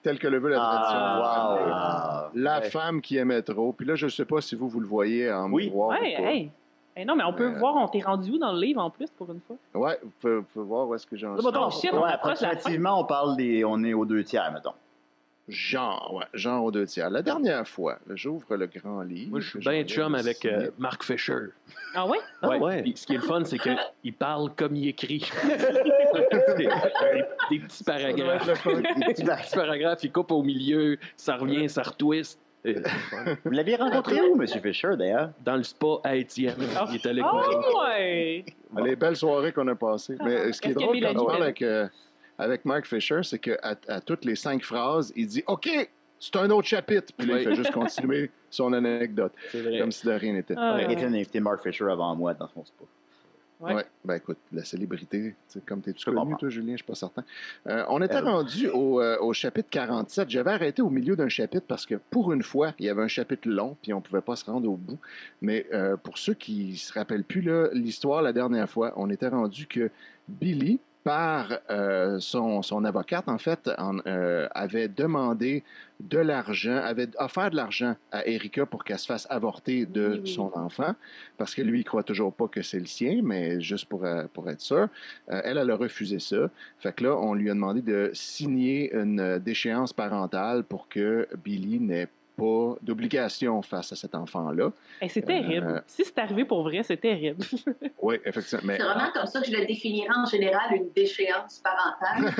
tel que le veut la tradition, Ah, wow. la Ouais. femme qui aimait trop. Puis là, je ne sais pas si vous le voyez en Oui. miroir Ouais, ou pas. hey. Hey, non, mais on peut voir, on t'est rendu où dans le livre en plus pour une fois? Ouais, vous pouvez voir où est-ce que j'en Là, suis. mettons, Oh, shit, on ouais, approche la fin. approximativement, on est aux 2 tiers, mettons. Genre aux 2 tiers. La dernière fois, là, j'ouvre le grand livre. Moi, je suis que bien j'en chum ai avec signé. Mark Fisher. Ah ouais? Ah ouais. Puis ce qui est le fun, c'est qu'il parle comme il écrit. des petits paragraphes. Des petits paragraphes, il coupe au milieu, ça revient, ça retwist. Vous l'aviez rencontré où, M. Fisher, d'ailleurs? Dans le spa à Étienne. Il est allé avec nous autres. Oh, ouais! Les belles soirées qu'on a passées. Mais ce qui est Est-ce que drôle quand Mélanie tu parles était avec Mark Fisher, c'est qu'à toutes les 5 phrases, il dit « OK, c'est un autre chapitre. » Puis là, il Oui. fait juste continuer son anecdote, C'est vrai. comme si de rien n'était. Ah, Ouais, ouais. Étienne a invité Mark Fisher avant moi dans son spa. Ouais. Ouais. Ben écoute, la célébrité, comme t'es-tu Je connu, comprends. toi, Julien, je suis pas certain. On était rendu au chapitre 47. J'avais arrêté au milieu d'un chapitre parce que pour une fois, il y avait un chapitre long, puis on pouvait pas se rendre au bout. Mais pour ceux qui se rappellent plus là, l'histoire la dernière fois, on était rendu que Billy, par son avocate, en fait, avait demandé de l'argent, avait offert de l'argent à Erika pour qu'elle se fasse avorter de Oui. son enfant, parce que lui, il croit toujours pas que c'est le sien, mais juste pour être sûr. Elle a refusé ça. Fait que là, on lui a demandé de signer une déchéance parentale pour que Billy n'ait pas d'obligation face à cet enfant-là. Et c'est terrible. Si c'est arrivé pour vrai, c'est terrible. Oui, effectivement. Mais C'est vraiment comme ça que je le définirais en général, une déchéance parentale.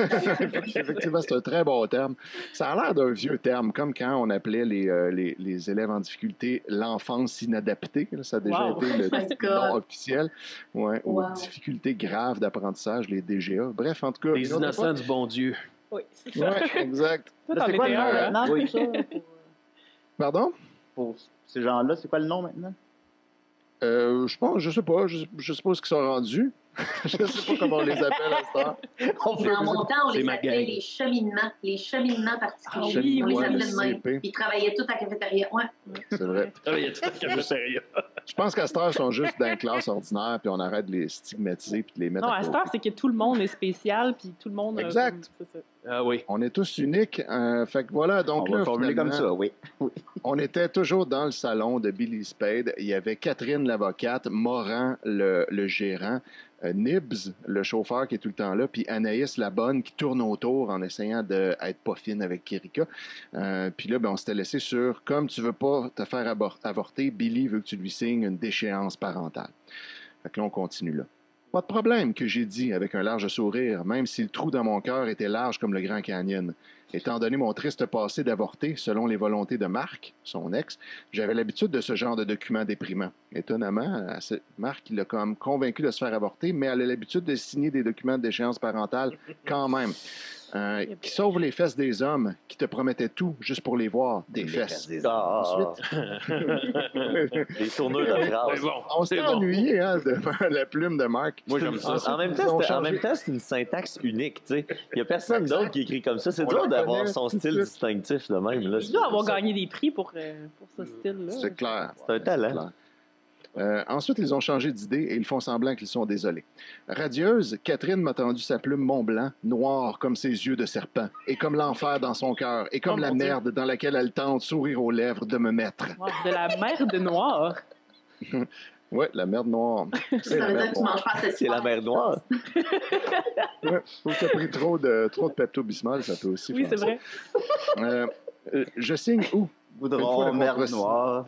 effectivement, c'est un très bon terme. Ça a l'air d'un vieux terme, comme quand on appelait les élèves en difficulté l'enfance inadaptée. Ça a déjà Wow. été le Oh my God. nom officiel. Ouais, Wow. Ou difficultés graves d'apprentissage, les DGA. Bref, en tout cas. Les une autre innocents du bon Dieu. Oui, c'est ça. époque. Ouais, exact. Toi, Là, t'en c'est quoi le étais nom un, hein? maintenant Oui. pour ça? Pardon? Pour ces gens-là, c'est quoi le nom maintenant? Je sais pas. Je sais pas ce qu'ils sont rendus. Je sais pas comment on les appelle à ce temps. Dans mon temps, on C'est les ma appelait gang. les cheminements particuliers. Ah oui, on les oui, appelait le de même. CP. Ils travaillaient tous à la cafétéria. Ouais. C'est vrai. Ah, il y a tout à fait sérieux. Je pense qu'à cette heure, ils sont juste dans la classe ordinaire, puis on arrête de les stigmatiser puis de les mettre Non, à à cette côté. heure, c'est que tout le monde est spécial, puis tout le monde. Exact. C'est ça. Ah oui. On est tous uniques. Fait que voilà, donc On va là, le formuler comme finalement, ça, oui. on était toujours dans le salon de Billy Spade. Il y avait Catherine, l'avocate, Moran, le gérant, Nibs, le chauffeur qui est tout le temps là, puis Anaïs, la bonne, qui tourne autour en essayant d'être pas fine avec Erika. Puis là, ben, on s'était laissé sur, comme tu veux pas te faire avorter, Billy veut que tu lui signes une déchéance parentale. Fait que là, on continue là. Pas de problème, que j'ai dit avec un large sourire, même si le trou dans mon cœur était large comme le Grand Canyon. Étant donné mon triste passé d'avorter, selon les volontés de Marc, son ex, j'avais l'habitude de ce genre de documents déprimants. Étonnamment, Marc, il l'a comme convaincu de se faire avorter, mais elle a l'habitude de signer des documents de déchéance parentale quand même. Qui sauvent les fesses des hommes qui te promettaient tout juste pour les voir, des fesses. Ah, les tourneurs de C'est phrases. bon. On s'est C'est bon. ennuyé devant la plume de Marc. Moi, j'aime ça. En même temps, c'est une syntaxe unique. Tu sais. Il n'y a personne Exact. d'autre qui écrit comme ça. C'est On dur le d'avoir connaît son tout de style suite. distinctif de même. Là. Il doit avoir gagné des prix pour ce style-là. C'est clair. C'est un talent. C'est clair. Ensuite, ils ont changé d'idée et ils font semblant qu'ils sont désolés. Radieuse, Catherine m'a tendu sa plume Mont-Blanc, noire comme ses yeux de serpent, et comme l'enfer dans son cœur, et comme Oh, la mon Dieu. merde dans laquelle elle tente, sourire aux lèvres, de me mettre. Wow, de la merde noire. Ouais, la merde noire. Ça veut dire que tu manges pas assez C'est la mer Noire. Ouais, faut que tu aies pris trop de Pepto-Bismol, ça peut aussi Oui, faire c'est vrai. ça. Je signe où? Une fois Goudron, le merde contrat noire.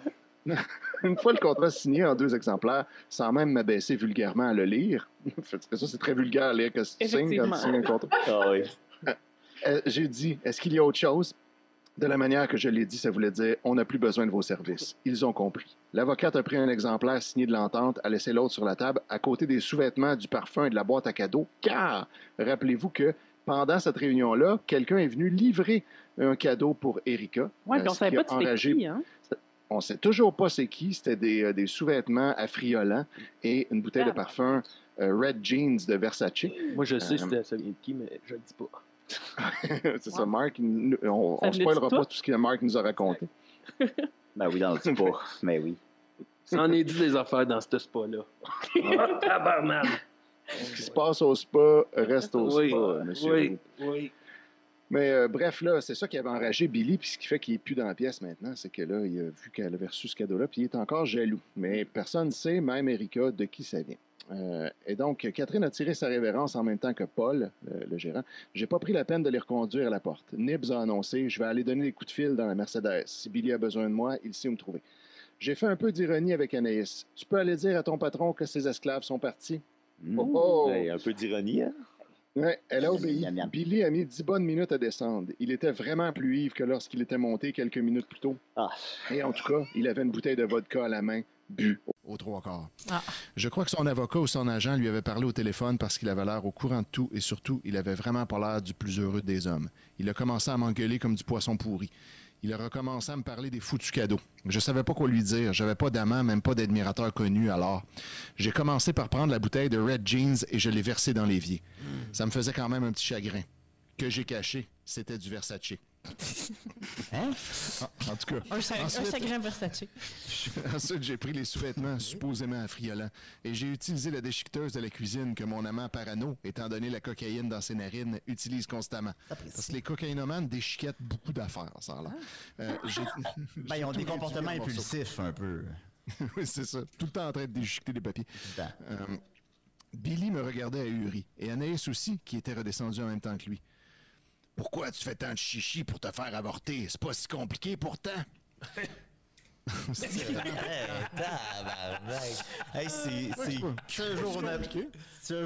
Une fois le contrat signé en 2 exemplaires, sans même m'abaisser vulgairement à le lire, parce que ça, c'est très vulgaire à lire que tu signes quand tu signes un contrat. Ah oui. J'ai dit, est-ce qu'il y a autre chose? De la manière que je l'ai dit, ça voulait dire, on n'a plus besoin de vos services. Ils ont compris. L'avocate a pris un exemplaire signé de l'entente, a laissé l'autre sur la table, à côté des sous-vêtements, du parfum et de la boîte à cadeaux, car, rappelez-vous que pendant cette réunion-là, quelqu'un est venu livrer un cadeau pour Erika. Ouais, puis on ce savait qui pas a de c'était enragé. qui, hein? On sait toujours pas c'est qui. C'était des sous-vêtements affriolants et une bouteille de parfum Red Jeans de Versace. Moi, je sais ça vient de qui, mais je le dis pas. C'est ça, Marc. On Ça ne venait spoilera de toi? pas tout ce que Marc nous a raconté. Ben oui, dans le spa. Mais oui. Ça en est dit des affaires dans ce spa-là. Tabarnak! Ce qui se passe au spa reste au Oui, spa, monsieur. oui, oui. Mais bref, là, c'est ça qui avait enragé Billy, puis ce qui fait qu'il n'est plus dans la pièce maintenant, c'est que là, il a vu qu'elle avait reçu ce cadeau-là, puis il est encore jaloux. Mais personne ne sait, même Erika, de qui ça vient. Et donc, Catherine a tiré sa révérence en même temps que Paul, le gérant. J'ai pas pris la peine de les reconduire à la porte. Nibs a annoncé, je vais aller donner des coups de fil dans la Mercedes. Si Billy a besoin de moi, il sait où me trouver. J'ai fait un peu d'ironie avec Anaïs. Tu peux aller dire à ton patron que ses esclaves sont partis? Oh! Ouais, un peu d'ironie, hein? Ouais, elle a obéi. Miam, miam. Billy a mis 10 bonnes minutes à descendre. Il était vraiment plus ivre que lorsqu'il était monté quelques minutes plus tôt. Ah. Et en tout cas, il avait une bouteille de vodka à la main, bu aux 3/4. Ah. Je crois que son avocat ou son agent lui avait parlé au téléphone parce qu'il avait l'air au courant de tout et surtout, il avait vraiment pas l'air du plus heureux des hommes. Il a commencé à m'engueuler comme du poisson pourri. Il a recommencé à me parler des foutus cadeaux. Je savais pas quoi lui dire. J'avais pas d'amant, même pas d'admirateur connu alors. J'ai commencé par prendre la bouteille de Red Jeans et je l'ai versée dans l'évier. Ça me faisait quand même un petit chagrin. Que j'ai caché, c'était du Versace. Hein? En tout cas, Un chagrin Versace. ensuite, j'ai pris les sous-vêtements supposément affriolants et j'ai utilisé la déchiqueteuse de la cuisine que mon amant parano, étant donné la cocaïne dans ses narines, utilise constamment. Parce que les cocaïnomanes déchiquettent beaucoup d'affaires, ça a l'air. Ben, ils ont des comportements impulsifs un peu. Oui, c'est ça. Tout le temps en train de déchiqueter des papiers. Billy me regardait ahuri et Anaïs aussi, qui était redescendue en même temps que lui. Pourquoi tu fais tant de chichi pour te faire avorter? C'est pas si compliqué pourtant. Hey, si un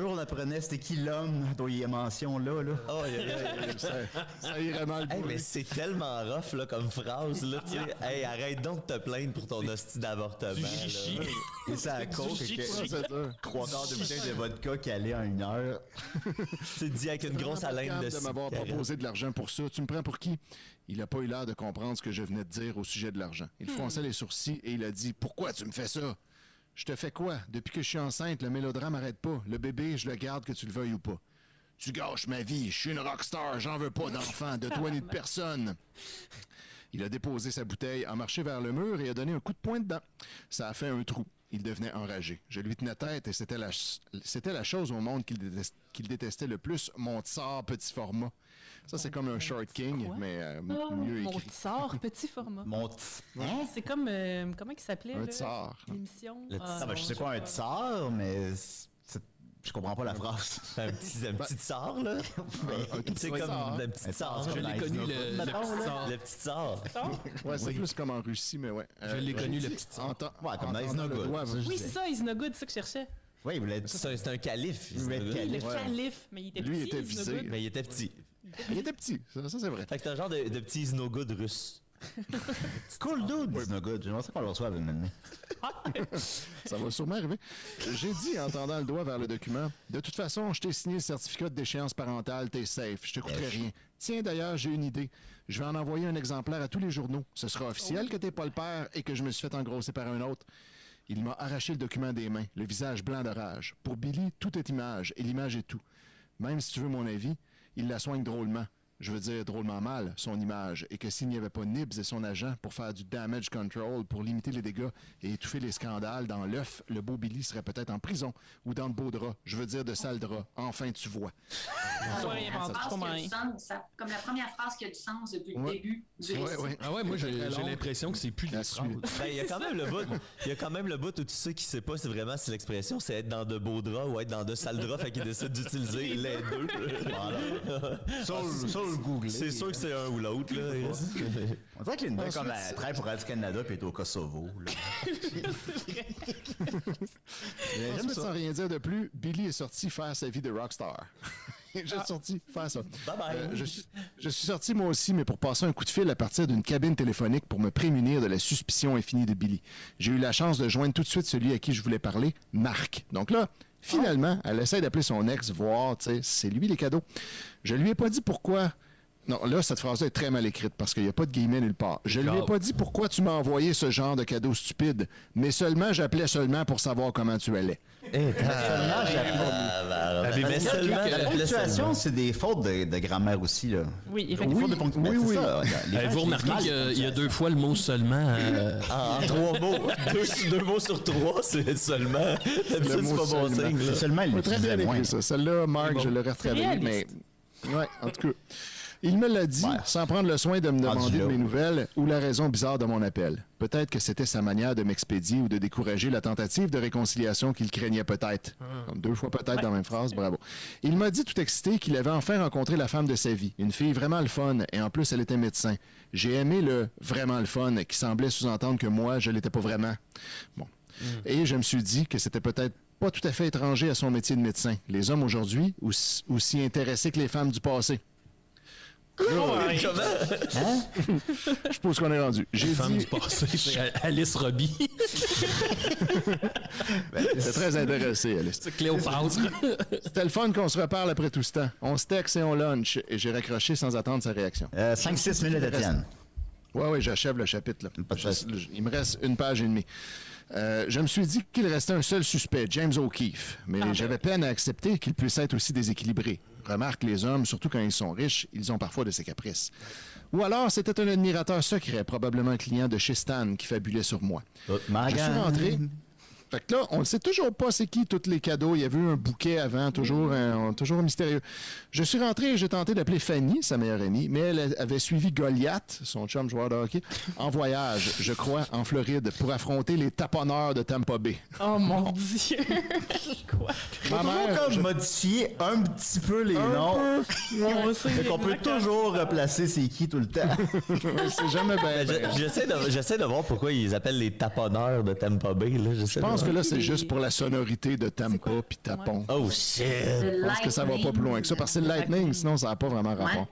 jour on apprenait c'était qui l'homme dont il y a mention là. Oh, Ça irait mal pour mais lui. c'est tellement rough là, comme phrase. Là, tu sais. Hey, arrête donc de te plaindre pour ton hostie d'avortement. là. Et ça à cause que C'est dur. 3 quarts de bouteille de vodka calé en 1 heure. Tu te dis avec une grosse haleine de de m'avoir cigarette. proposé de l'argent pour ça. Tu me prends pour qui? Il n'a pas eu l'air de comprendre ce que je venais de dire au sujet de l'argent. Il fronçait les sourcils et il a dit « Pourquoi tu me fais ça? Je te fais quoi? Depuis que je suis enceinte, le mélodrame n'arrête pas. Le bébé, je le garde que tu le veuilles ou pas. Tu gâches ma vie. Je suis une rockstar. J'en veux pas d'enfant, de toi ni de personne. » Il a déposé sa bouteille, a marché vers le mur et a donné un coup de poing dedans. Ça a fait un trou. Il devenait enragé. Je lui tenais tête et c'était la chose au monde qu'il détestait le plus, mon tsar petit format. Ça, c'est comme un Short King, mais mieux Mon écrit. tsar, petit format. Hein? C'est comme, comment il s'appelait, Un là? tsar. L'émission. Le Ah, Ah, ben, je sais mon quoi, un Dieu. tsar, mais je comprends pas la phrase. Un petit tsar, là. Un tout C'est petit comme tsar. le petit tsar. Je l'ai connu, le petit tsar. Le petit tsar. Ouais, c'est plus comme en Russie, mais ouais. Je l'ai connu, le petit tsar. Ouais, comme dans Is No Good. Oui, c'est ça, Is No Good, c'est ça que je cherchais. Oui, il voulait dire C'est un calife. Red Le Calife. calife, mais il était Lui, il petit. était Is No visé. Good. Mais il était petit. Il était petit, ça c'est vrai. Fait que c'est un genre de petit is no good russe. Cool dude, Is No Good. J'aimerais ça qu'on le reçoive maintenant. Ça va sûrement arriver. J'ai dit en tendant le doigt vers le document, de toute façon, je t'ai signé le certificat de déchéance parentale, t'es safe, je te coûterai rien. Tiens, d'ailleurs, j'ai une idée. Je vais en envoyer un exemplaire à tous les journaux. Ce sera officiel que t'es pas le père et que je me suis fait engrosser par un autre. Il m'a arraché le document des mains, le visage blanc de rage. Pour Billy, tout est image, et l'image est tout. Même si tu veux mon avis, il la soigne drôlement. Je veux dire drôlement mal, son image, et que s'il n'y avait pas Nibs et son agent pour faire du damage control, pour limiter les dégâts et étouffer les scandales dans l'œuf, le beau Billy serait peut-être en prison ou dans de beaux draps. Je veux dire de sales draps. Enfin, tu vois. Ouais, La bon, phrase pas qui a mal. du sens, comme la première phrase qui a du sens depuis le Ouais. début du récit. Ouais. Ah ouais, moi j'ai l'impression que c'est plus La des suite. phrases. Ben, il y a quand même le bout où tu sais qu'il sait pas si vraiment c'est l'expression, c'est être dans de beaux draps ou être dans de sales draps, fait qu'il décide d'utiliser les deux. Ça, le Google. C'est sûr que c'est un ou l'autre, là. On dirait que Linda, comme elle travaille pour Radio-Canada puis est au Kosovo. Là. Ensuite, sans rien dire de plus, Billy est sorti faire sa vie de rockstar. J'ai sorti faire ça. Bye-bye. Je suis sorti moi aussi, mais pour passer un coup de fil à partir d'une cabine téléphonique pour me prémunir de la suspicion infinie de Billy. J'ai eu la chance de joindre tout de suite celui à qui je voulais parler, Marc. Donc là, finalement, elle essaie d'appeler son ex, voir, tu sais, c'est lui les cadeaux. Je lui ai pas dit pourquoi. Non, là, cette phrase-là est très mal écrite parce qu'il n'y a pas de guillemets nulle part. Je lui ai pas dit pourquoi tu m'as envoyé ce genre de cadeau stupide, mais j'appelais seulement pour savoir comment tu allais. Mais seulement, La ponctuation, c'est des fautes de grammaire aussi. Là. Oui, Des effectivement. fautes de ponctuation. oui. C'est ça. Les gens Vous qui remarquez disent mal, qu'il y a 2 fois le mot seulement. en 3 mots. 2 mots sur 3, c'est seulement. D'habitude, c'est mot pas bon seulement. signe, là. C'est seulement, il Ouais, très bien l'utilisait moins. écrit, ça. Celle-là, Marc, je l'aurais retravaillé, mais... Ouais, en tout cas. Il me l'a dit, Ouais. sans prendre le soin de me demander de là. mes nouvelles ou la raison bizarre de mon appel. Peut-être que c'était sa manière de m'expédier ou de décourager la tentative de réconciliation qu'il craignait peut-être. Comme 2 fois peut-être dans la même phrase, bravo. Il m'a dit tout excité qu'il avait enfin rencontré la femme de sa vie, une fille vraiment le fun, et en plus elle était médecin. J'ai aimé le « vraiment le fun » qui semblait sous-entendre que moi, je l'étais pas vraiment. Bon. Et je me suis dit que c'était peut-être pas tout à fait étranger à son métier de médecin. Les hommes aujourd'hui, aussi intéressés que les femmes du passé. Ouais. Je suppose qu'on est rendu. J'ai Femme dit... du passé, c'est Alice Robbie. C'est très intéressé, Alice. C'est Cléopâtre. C'était le fun qu'on se reparle après tout ce temps. On se texte et on lunch. Et j'ai raccroché sans attendre sa réaction. 5-6 minutes, Étienne. Oui, j'achève le chapitre. Là. Pas de stress. Il me reste 1 page et demie. Je me suis dit qu'il restait un seul suspect, James O'Keefe, mais j'avais peine à accepter qu'il puisse être aussi déséquilibré. Remarque, les hommes, surtout quand ils sont riches, ils ont parfois de ces caprices. Ou alors, c'était un admirateur secret, probablement un client de chez Stan qui fabulait sur moi. Je suis rentré... Fait que là, on ne sait toujours pas c'est qui tous les cadeaux. Il y avait eu un bouquet avant, toujours mystérieux. Je suis rentré et j'ai tenté d'appeler Fanny, sa meilleure amie, mais elle avait suivi Goliath, son chum joueur de hockey, en voyage, je crois, en Floride, pour affronter les taponneurs de Tampa Bay. Oh mon Dieu! Quoi? Ma mère, comme modifier un petit peu les noms. Fait qu'on peut toujours replacer c'est qui tout le temps. C'est jamais bien. J'essaie de voir pourquoi ils appellent les taponneurs de Tampa Bay. Là. Je pense que là, c'est juste pour la sonorité de Tampa puis Tapon. Oh shit! Je pense que ça va pas plus loin que ça, parce que c'est le Lightning, sinon ça n'a pas vraiment rapport.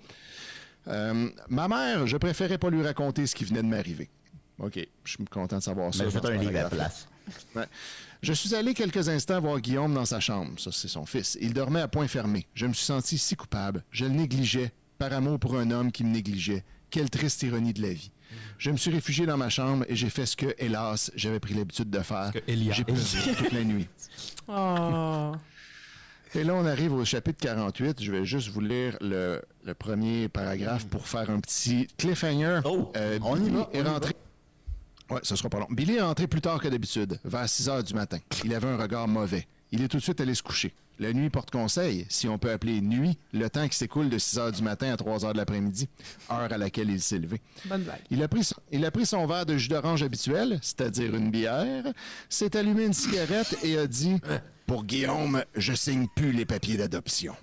Ma mère, je préférais pas lui raconter ce qui venait de m'arriver. OK, je suis content de savoir ça. Mais faites un livre à la place. Ouais. Je suis allé quelques instants voir Guillaume dans sa chambre. Ça, c'est son fils. Il dormait à point fermé. Je me suis senti si coupable. Je le négligeais, par amour pour un homme qui me négligeait. Quelle triste ironie de la vie. Je me suis réfugié dans ma chambre et j'ai fait ce que, hélas, j'avais pris l'habitude de faire. J'ai pleuré toute la nuit. Oh. Et là, on arrive au chapitre 48. Je vais juste vous lire le premier paragraphe pour faire un petit cliffhanger. On y va. Est rentré... Ouais, ce sera pas long. Billy est rentré plus tard que d'habitude, vers 6 heures du matin. Il avait un regard mauvais. Il est tout de suite allé se coucher. La nuit porte conseil, si on peut appeler nuit, le temps qui s'écoule de 6 heures du matin à 3 heures de l'après-midi, heure à laquelle il s'est levé. Bonne blague. Il a pris son verre de jus d'orange habituel, c'est-à-dire une bière, s'est allumé une cigarette et a dit « Pour Guillaume, je signe plus les papiers d'adoption. »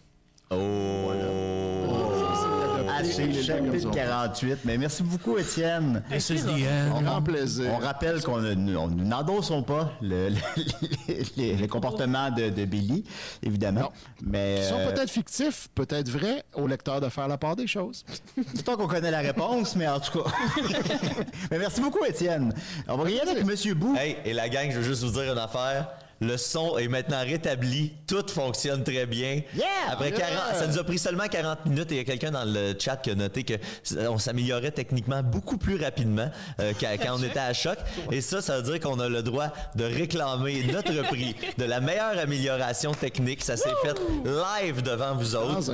C'est le chapitre 48. Mais merci beaucoup, Étienne. Grand plaisir. On rappelle qu'on nous n'endossons pas les comportements de Billy, évidemment. Non. Mais, Ils sont peut-être fictifs, peut-être vrais, au lecteur de faire la part des choses. C'est pas qu'on connaît la réponse, mais en tout cas. Mais merci beaucoup, Étienne. On va regarder avec M. Bou. Hey, et la gang, je veux juste vous dire une affaire. Le son est maintenant rétabli. Tout fonctionne très bien. Yeah! Après 40, ça nous a pris seulement 40 minutes et il y a quelqu'un dans le chat qui a noté qu'on s'améliorait techniquement beaucoup plus rapidement quand on était à Choc. Et ça veut dire qu'on a le droit de réclamer notre prix de la meilleure amélioration technique. Ça s'est fait live devant vous autres.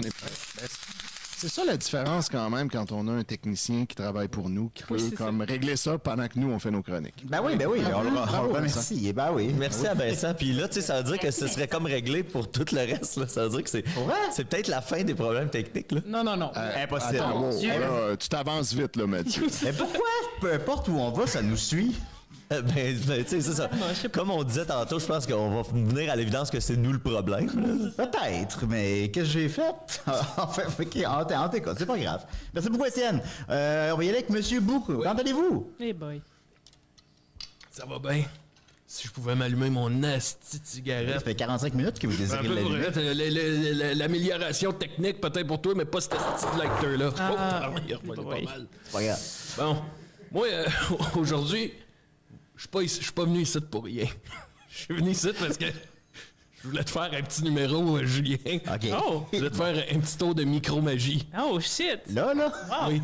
C'est ça la différence quand même quand on a un technicien qui travaille pour nous, qui peut comme régler ça pendant que nous, on fait nos chroniques. Ben oui, on le remercie. Ben oui. Merci à Vincent. Puis là, tu sais, ça veut dire que ce serait comme réglé pour tout le reste. Là. Ça veut dire que c'est peut-être la fin des problèmes techniques. Là. Non. Impossible. Attends, là, tu t'avances vite, là, Mathieu. Mais pourquoi, peu importe où on va, ça nous suit? Tu sais, c'est ça. Comme on disait tantôt, je pense qu'on va venir à l'évidence que c'est nous le problème. Peut-être, mais qu'est-ce que j'ai fait? Enfin, en tout cas, c'est pas grave. Merci beaucoup, Étienne. On va y aller avec M. Bou. Comment allez-vous? Hey boy. Ça va bien. Si je pouvais m'allumer mon asti de Ça cigarette. fait 45 minutes que vous désirez l'allumer. L'amélioration technique, peut-être pour toi, mais pas cet asti de lighter-là. Il remonte pas mal. C'est pas grave. Bon, moi, aujourd'hui, je suis pas venu ici pour rien. Je suis venu ici parce que je voulais te faire un petit numéro, Julien. OK. Oh! Je voulais te faire un petit tour de micro-magie. Oh shit! Là? Wow. Oui.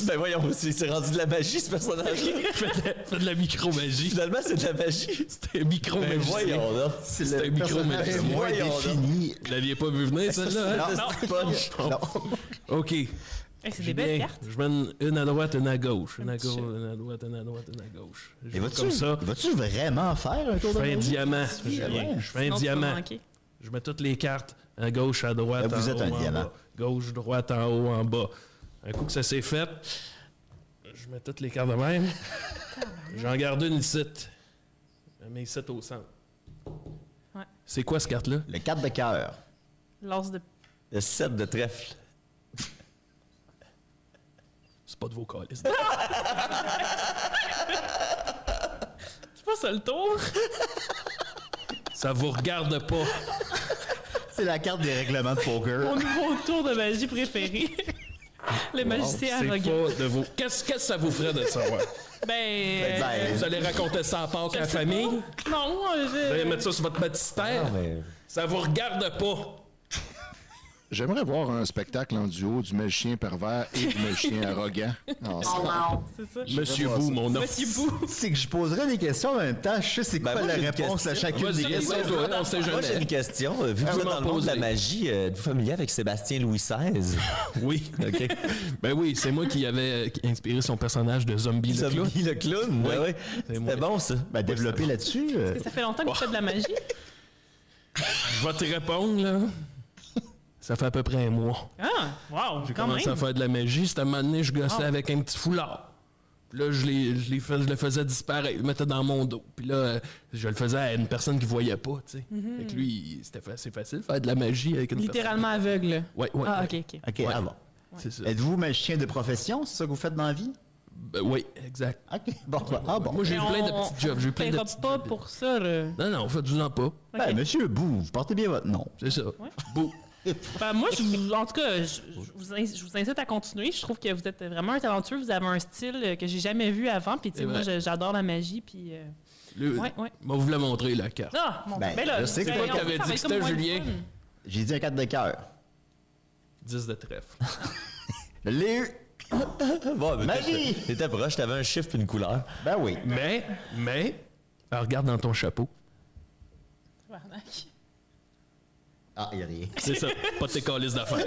Ben voyons, c'est rendu de la magie, ce personnage-là. Fais de la micro-magie. Finalement, c'est de la magie. C'était un micro-magie. Ben voyons, là. C'est un micro-magie. Voyons, défini. Vous l'aviez pas vu venir, celle-là? Hein? Non. OK. Hey, c'est des belles cartes. Je mène une à droite, une à gauche. Une à gauche, une à droite, une à droite, une à gauche. Je Et fais comme ça. vas-tu vraiment faire un tour Je de fais un magie? diamant. Ouais. Je fais un Sinon, tu vas diamant. manquer. Je mets toutes les cartes à gauche, à droite, Là, vous en êtes haut, un en diamant. bas. Gauche, droite, en haut, en bas. Un coup que ça s'est fait, je mets toutes les cartes de même. J'en garde une ici. Je mets ici au centre. Ouais. C'est quoi cette carte-là? Le 4 de cœur. L'as de... Le 7 de trèfle. C'est pas de vos calices. C'est pas ça le tour? Ça vous regarde pas. C'est la carte des règlements de poker. Mon nouveau tour de magie préféré. Le magicien C'est arrogant. pas de vos... Qu'est-ce que ça vous ferait de savoir? Vous allez raconter ça à Pâques à la famille? Non, Vous allez mettre ça sur votre baptistère? Non, mais... Ça vous regarde pas. J'aimerais voir un spectacle en duo du magicien pervers et du magicien arrogant. Oh non. C'est ça. Monsieur Bou, mon nom. Monsieur Bou. C'est que je poserais des questions en même temps. Je sais c'est quoi moi, la j'ai une réponse à question. chacune des Vas-y, questions. on sait Moi, j'ai jamais. une question. Vu que vous êtes dans le monde de la magie, êtes-vous familier avec Sébastien Louis XVI? Oui. OK. Ben oui, c'est moi qui avais inspiré son personnage de Zombie le clown. Zombie le clown? Oui. Ouais. C'est moi. C'était bon, ça. Ben, développer là-dessus. Ça fait longtemps que tu fais de la magie. Je vais te répondre, là. Ça fait à peu près un mois. Ah, wow, J'ai quand commencé même. à faire de la magie. C'était un moment donné, je gossais avec un petit foulard. Puis là, je le faisais disparaître, je le mettais dans mon dos. Puis là, je le faisais à une personne qui voyait pas, tu sais. Fait que lui, c'était assez facile de faire de la magie avec une Littéralement aveugle. personne. Ouais. Ah, ouais. ok. OK, Ouais. ah bon. C'est ça. Êtes-vous magicien de profession? C'est ça que vous faites dans la vie? Ben oui, exact. OK, bon. Ah bon. Moi, j'ai eu plein de petits jobs. J'ai eu plein de paiera petits pas jobs. pour ça, là. Non, faites-en pas. Ben, monsieur Bou, vous portez bien votre nom. C'est ça. Bou. Ben, moi, en tout cas, je vous incite à continuer. Je trouve que vous êtes vraiment un talentueux. Vous avez un style que j'ai jamais vu avant. Puis, tu sais, C'est moi, vrai. j'adore la magie. Puis, ouais. Moi, vous la montrer, la carte. Ah, mon Ben, là, je sais que ben, toi on qui avais ça dit va que être comme c'était moins Julien. fun. J'ai dit un 4 de cœur. 10 de trèfle. Je l'ai eu. Bon, ben, Magie! t'étais proche, t'avais un chiffre et une couleur. Ben oui. Mais, alors, regarde dans ton chapeau. Tabarnak. Ah, il n'y a rien. C'est ça. Pas de tes calices d'affaires.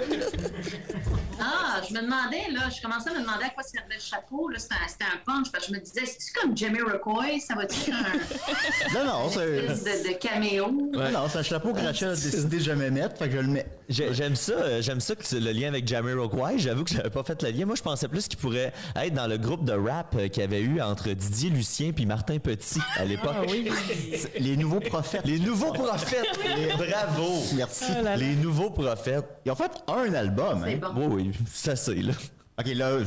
Ah, je me demandais, là, je commençais à me demander à quoi servait le chapeau. Là, c'était un punch, parce que je me disais, c'est-tu comme Jamiroquai? Ça va-tu être Non, une c'est... espèce de caméo? Non, c'est un chapeau que Rachel a décidé de jamais mettre, fait que je le mets. J'aime ça que c'est le lien avec Jamiroquai. J'avoue que j'avais pas fait le lien. Moi, je pensais plus qu'il pourrait être dans le groupe de rap qu'il y avait eu entre Didier Lucien puis Martin Petit à l'époque. Ah oui. Les nouveaux prophètes. Les nouveaux prophêtes. Bravo. Merci. Ah là là. Les nouveaux prophètes. Ils ont fait un album, C'est hein. bon. Oui, ça c'est là. OK, là,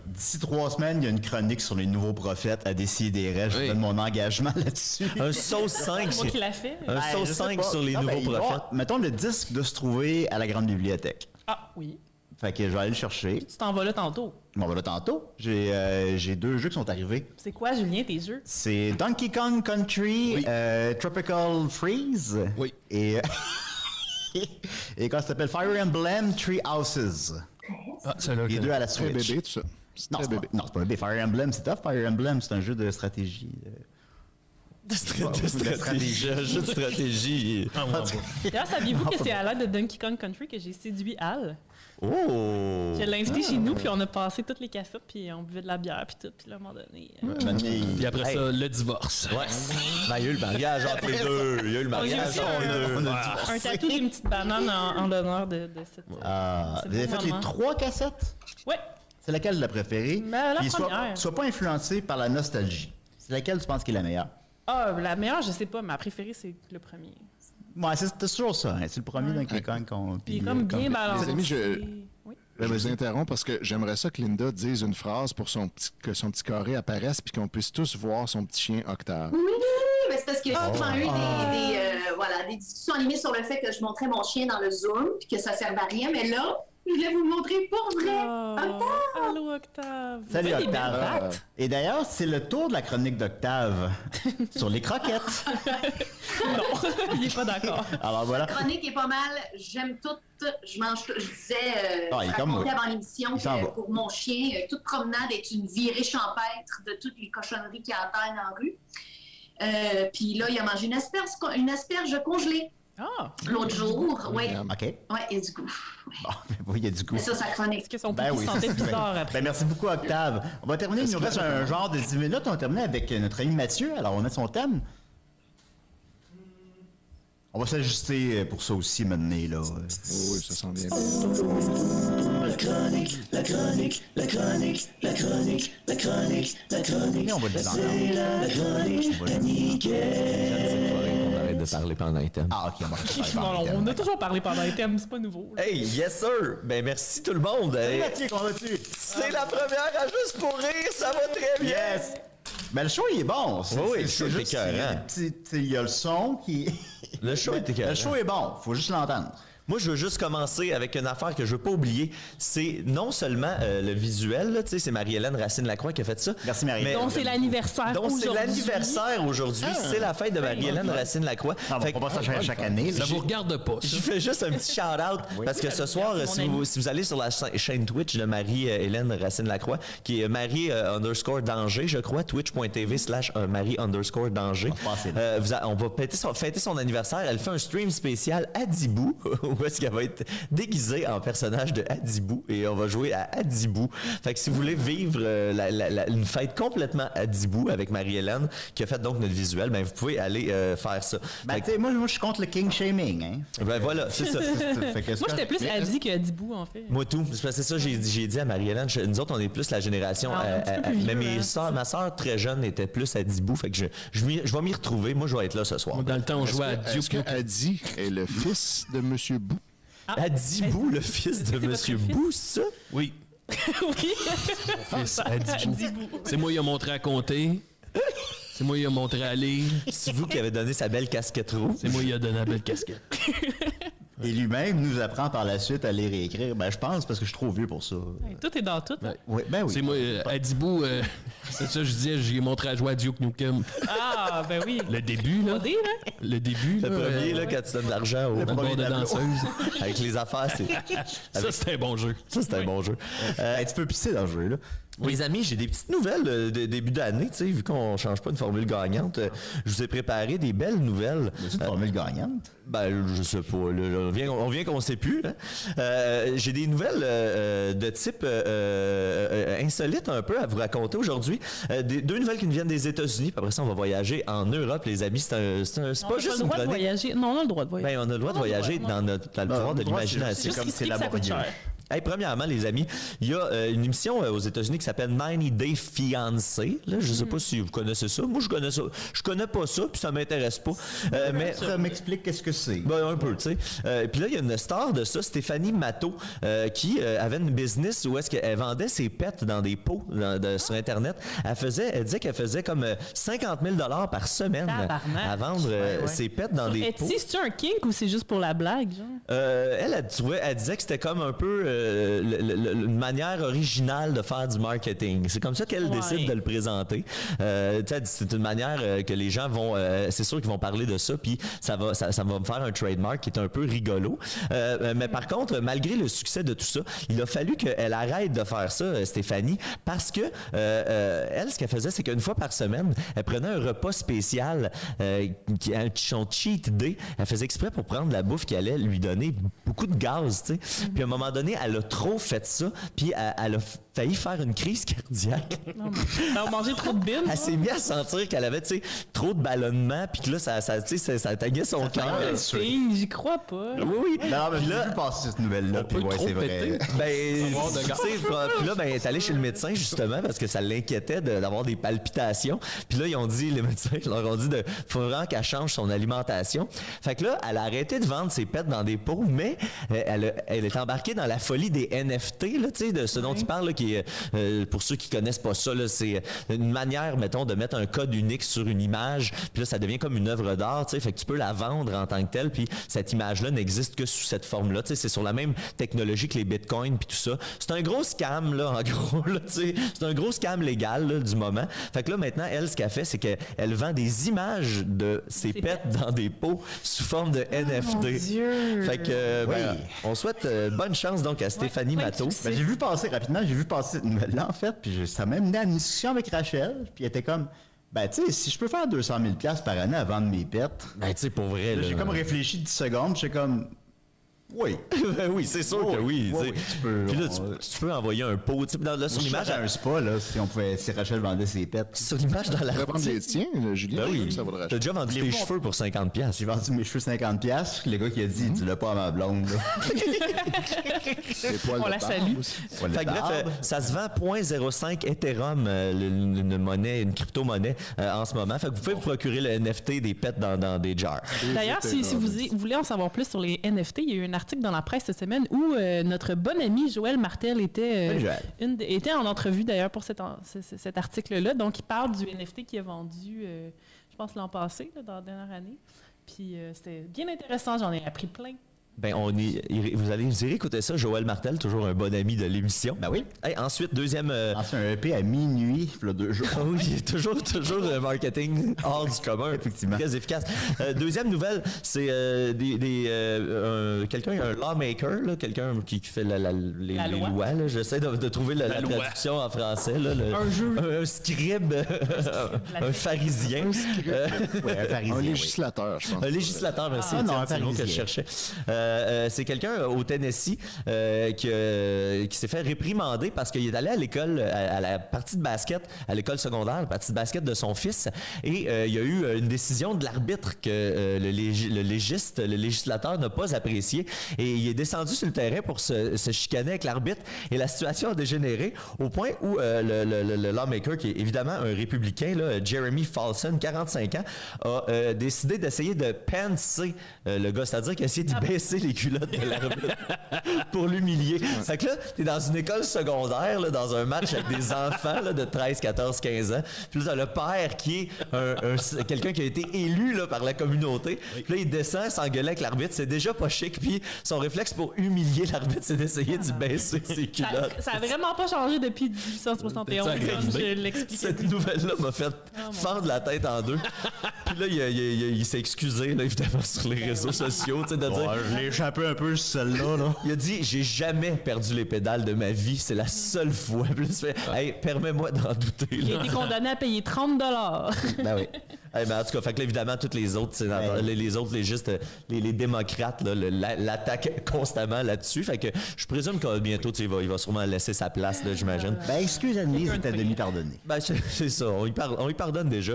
d'ici 3 semaines, il y a une chronique sur les nouveaux prophètes à Décideret. Je Oui. donne mon engagement là-dessus. Un sauce 5. C'est moi qui l'a fait. Un Ben, sauce je sais 5 pas. sur les Non, nouveaux ben, il va- prophètes. Mettons, le disque de se trouver à la grande bibliothèque. Ah, oui. Fait que je vais aller le chercher. Tu t'en vas là tantôt. Bon, ben là, tantôt, j'ai 2 jeux qui sont arrivés. C'est quoi, Julien, tes jeux? C'est Donkey Kong Country, Oui. Tropical Freeze. Oui. Et, et quand ça s'appelle Fire Emblem Tree Houses. Ah, c'est là Les que... deux à la Très Switch. bébé, tout ça. C'est Non, très c'est pas, bébé. non, c'est pas un bébé. Fire Emblem, c'est tough. Fire Emblem, c'est un jeu de stratégie. De stratégie. Un jeu de stratégie. Ah, ouais, bon. D'ailleurs, saviez-vous que c'est à l'aide de Donkey Kong Country que j'ai séduit Al? Oh! Je l'ai invité chez nous, puis on a passé toutes les cassettes, puis on buvait de la bière, puis tout. Puis là, à un moment donné... Puis après Hey. ça, le divorce. Ouais. Ben, il y a eu le mariage entre les deux. Il y a eu le Oh, j'ai mariage aussi entre les deux. un tatou d'une petite banane en l'honneur de cette... Ah, C'est vous avez beau fait les moment. 3 cassettes? Ouais. C'est laquelle la préférée? Ben, la Puis première. sois pas influencé par la nostalgie. C'est laquelle tu penses qui est la meilleure? Ah, la meilleure, je sais pas. Ma préférée, c'est le premier. Ouais, c'est toujours ça. Hein. C'est le premier Ouais. Donkey Kong qu'on... Puis il est comme bien balancé. les amis, Oui. Je vous interromps parce que j'aimerais ça que Linda dise une phrase pour que son petit carré apparaisse puis qu'on puisse tous voir son petit chien Octave. Oui, mais c'est parce que j'ai souvent eu des discussions animées sur le fait que je montrais mon chien dans le Zoom puis que ça servait à rien, mais là, je voulais vous le montrer pour vrai. Oh, allô, Octave. Salut, Vous faites des belles Octave. pattes. Et d'ailleurs, c'est le tour de la chronique d'Octave sur les croquettes. Non, il est pas d'accord. Alors voilà. La chronique est pas mal, j'aime tout, je mange tout. Je disais, Ah, il est je comme racontais moi. avant l'émission Il s'en va. que pour mon chien, toute promenade est une virée champêtre de toutes les cochonneries qu'il y a à terre dans la rue. Puis là, il a mangé une asperge congelée Ah, l'autre jour. Oui, OK. ouais, il y a du goût. Bon, oui, il y a du goût. C'est ça, sa chronique. est-ce que son Ben pipi oui, sentait c'est ça. bizarre après? Ben, merci beaucoup, Octave. On va terminer, il nous reste un genre de 10 minutes. On va terminer avec notre ami Mathieu. Alors, on a son thème. On va s'ajuster pour ça aussi, maintenant, là. Oh, oui, ça sent bien. Et on va le descendre. On arrête de parler pendant un thème. Ah, OK, on va Non, on a toujours parlé pendant les thèmes, c'est pas nouveau. là. Hey, yes sir! Ben merci tout le monde. Hey, Mathieu, comment vas-tu? c'est la première à Juste pour rire, ça va très bien! Yes! Ben, le show, il est bon. Oui, le show est écœurant. Il y a le son qui... Le show est écœurant. Le show est bon, faut juste l'entendre. Moi, je veux juste commencer avec une affaire que je veux pas oublier. C'est non seulement le visuel, là, c'est Marie-Hélène Racine-Lacroix qui a fait ça. Merci, Marie-Hélène. Donc, c'est l'anniversaire Donc, c'est aujourd'hui. l'anniversaire aujourd'hui. C'est la fête de Marie-Hélène Racine-Lacroix. Non, on va pas ça chaque année. Ça vous regarde pas, ça. Je fais juste un petit shout-out parce que ce soir, si vous allez sur la chaîne Twitch de Marie-Hélène Racine-Lacroix, qui est Marie_Danger, je crois, twitch.tv/Marie_Danger. On va fêter son anniversaire. Elle fait un stream spécial Adibou, où est-ce qu'elle va être déguisée en personnage de Adibou et on va jouer à Adibou. Fait que si vous voulez vivre une fête complètement Adibou avec Marie-Hélène, qui a fait donc notre visuel, ben vous pouvez aller faire ça. Ben, tu sais, moi, je suis contre le king shaming, hein. Ben voilà, c'est ça. Moi, j'étais plus Adi que Adibou, en fait. Moi, tout. C'est ça, j'ai dit à Marie-Hélène. Nous autres, on est plus la génération. Mais ma soeur très jeune était plus Adibou. Fait que je vais m'y retrouver. Moi, je vais être là ce soir. Dans le temps, on jouait à Est-ce que Adi est le fils de Monsieur Bou? Adibou, le fils de Monsieur Bou, ça? Oui. Oui. Fils Adibou. C'est moi qui a montré à compter. C'est moi qui a montré à lire. C'est vous qui avez donné sa belle casquette rouge. C'est moi qui a donné la belle casquette. Et lui-même nous apprend par la suite à lire et écrire. Ben, je pense parce que je suis trop vieux pour ça. Tout est dans tout. Oui, ben oui. C'est moi, Adibou, c'est ça, je disais, j'ai montré à jouer à Duke Nukem. Ah, ben oui. Le début, là. OD, là. Le début, Le premier, là, quand tu donnes de l'argent au bord de danseuse. avec les affaires, c'est. Ça, c'était un bon jeu. Ça, c'est un bon jeu. Tu peux pisser dans le jeu, là. Les amis, j'ai des petites nouvelles de début d'année, tu sais, vu qu'on change pas une formule gagnante. Je vous ai préparé des belles nouvelles. C'est une formule gagnante. Ben, je sais pas. Là, on vient qu'on sait plus. Hein. J'ai des nouvelles de type insolite un peu à vous raconter aujourd'hui. Deux nouvelles qui nous viennent des États-Unis. Puis après ça, on va voyager en Europe, les amis. C'est pas juste une chronique. Non, on a le droit de voyager. Ben, on a le droit de voyager dans le pouvoir de l'imagination. C'est comme c'est laborieux. Hey, premièrement, les amis, il y a une émission aux États-Unis qui s'appelle 90 Day Fiancé. Là, je sais pas si vous connaissez ça. Moi, je connais ça. Je connais pas ça, puis ça m'intéresse pas. Mais ça m'explique qu'est-ce que c'est. Ben, un peu, tu sais. Puis là, il y a une star de ça, Stéphanie Matteau, qui avait une business où est-ce qu'elle vendait ses pets dans des pots sur Internet. Elle disait qu'elle faisait comme 50 000 $ par semaine à vendre ses pets dans des pots. C'est-tu un kink ou c'est juste pour la blague, genre? Elle disait que c'était comme un peu une manière originale de faire du marketing. C'est comme ça qu'elle décide de le présenter. C'est une manière que les gens vont... c'est sûr qu'ils vont parler de ça, puis ça va me faire un trademark qui est un peu rigolo. Mais par contre, malgré le succès de tout ça, il a fallu qu'elle arrête de faire ça, Stéphanie, parce que elle, ce qu'elle faisait, c'est qu'une fois par semaine, elle prenait un repas spécial, son cheat day. Elle faisait exprès pour prendre la bouffe qui allait lui donner beaucoup de gaz, tu sais. Puis à un moment donné, elle a trop fait ça, puis elle a failli faire une crise cardiaque. Elle a mangé trop de bines. Elle s'est mise à sentir qu'elle avait, tu sais, trop de ballonnement, puis que là, ça taguait son cœur. J'y crois pas. Oui. Non, mais là, j'ai passer cette nouvelle-là, puis ouais, c'est vrai. Puis là, elle est allée chez le médecin, justement, parce que ça l'inquiétait d'avoir des palpitations. Puis là, les médecins leur ont dit faut vraiment qu'elle change son alimentation. Fait que là, elle a arrêté de vendre ses pets dans des pots, mais elle est embarquée dans la folie des NFT, là, tu sais, de ce dont tu parles, là, qui est, pour ceux qui connaissent pas ça, là, c'est une manière, mettons, de mettre un code unique sur une image, puis là, ça devient comme une œuvre d'art, tu sais, fait que tu peux la vendre en tant que telle, puis cette image-là n'existe que sous cette forme-là, tu sais, c'est sur la même technologie que les bitcoins, puis tout ça. C'est un gros scam, là, en gros, là, tu sais, c'est un gros scam légal, là, du moment. Fait que là, maintenant, elle, ce qu'elle fait, c'est qu'elle vend des images de ses pets dans des pots sous forme de NFT. Mon Dieu. Fait que, on souhaite bonne chance, donc, à Stéphanie Matteau. Ben, j'ai vu passer cette nouvelle-là, en fait, puis ça m'a mené à une discussion avec Rachel, puis elle était comme, ben, tu sais, si je peux faire 200 000 $ par année à vendre mes pets, ben, tu sais, pour vrai, là. J'ai comme réfléchi 10 secondes, j'étais comme, oui. Oui, c'est sûr que oui. Oui, tu peux. Puis là, tu peux envoyer un pot. Là, sur l'image. Un spa, là, si Rachel vendait ses pets. Sur l'image dans la. Tu pourrais vendre les tiens, Julien. Ben oui. Ça vaudrait. T'as déjà vendu tes cheveux pour 50$. J'ai vendu mes cheveux 50$. Le gars qui a dit, tu l'as pas à ma blonde, là. On la salue. Fait que bref, ça se vend 0.05 Ethereum, une crypto-monnaie en ce moment. Fait que vous pouvez vous procurer le NFT des pets dans des jars. D'ailleurs, si vous voulez en savoir plus sur les NFT, il y a eu un article dans la presse cette semaine où notre bon ami Joël Martel était en entrevue d'ailleurs pour cet article-là. Donc, il parle du NFT qui a vendu, je pense, l'an passé, là, dans la dernière année. Puis, c'était bien intéressant. J'en ai appris plein. Ben, vous allez nous écouter ça. Joël Martel, toujours un bon ami de l'émission. Ben oui. Hey, ensuite, deuxième... C'est un EP à minuit, il y a 2 jours. Oui, toujours marketing hors du commun. Effectivement. Très efficace. Deuxième nouvelle, c'est quelqu'un, un lawmaker, là, quelqu'un qui fait les lois. Là. J'essaie de trouver la traduction en français. Là, un scribe, un pharisien. Un pharisien. Un législateur, je pense. Un législateur, merci. C'est le mot que je cherchais. C'est quelqu'un au Tennessee qui s'est fait réprimander parce qu'il est allé à l'école, à la partie de basket, à l'école secondaire, la partie de basket de son fils, et il y a eu une décision de l'arbitre que le législateur n'a pas appréciée, et il est descendu sur le terrain pour se chicaner avec l'arbitre, et la situation a dégénéré au point où le lawmaker, qui est évidemment un républicain, là, Jeremy Falson, 45 ans, a décidé d'essayer de panser le gars, c'est-à-dire qu'il a essayé de baisser les culottes de l'arbitre pour l'humilier. Fait que là, t'es dans une école secondaire, là, dans un match avec des enfants là, de 13, 14, 15 ans. Puis là, t'as le père qui est quelqu'un qui a été élu là, par la communauté. Puis là, il descend s'engueuler avec l'arbitre. C'est déjà pas chic. Puis son réflexe pour humilier l'arbitre, c'est d'essayer de baisser ses culottes. Ça a vraiment pas changé depuis 1871, comme je l'expliquais. Cette nouvelle-là m'a fait fendre la tête en deux. Puis là, il s'est excusé, là, évidemment, sur les réseaux sociaux. De dire, je l'ai échappé un peu, celle-là. Là. Il a dit, j'ai jamais perdu les pédales de ma vie. C'est la seule fois. Puis là, il fait, hey, permets-moi d'en douter. Là. Il a été condamné à payer 30 $. Ben oui. Hey, ben en tout cas, fait que là, évidemment, tous les autres sénateurs, les autres légistes, les démocrates, là, l'attaquent constamment là-dessus. Fait que je présume que bientôt, il va sûrement laisser sa place, là, j'imagine. Ben, excuse Anne-Lise, c'était demi-pardonné. Ben, c'est ça. On y pardonne déjà.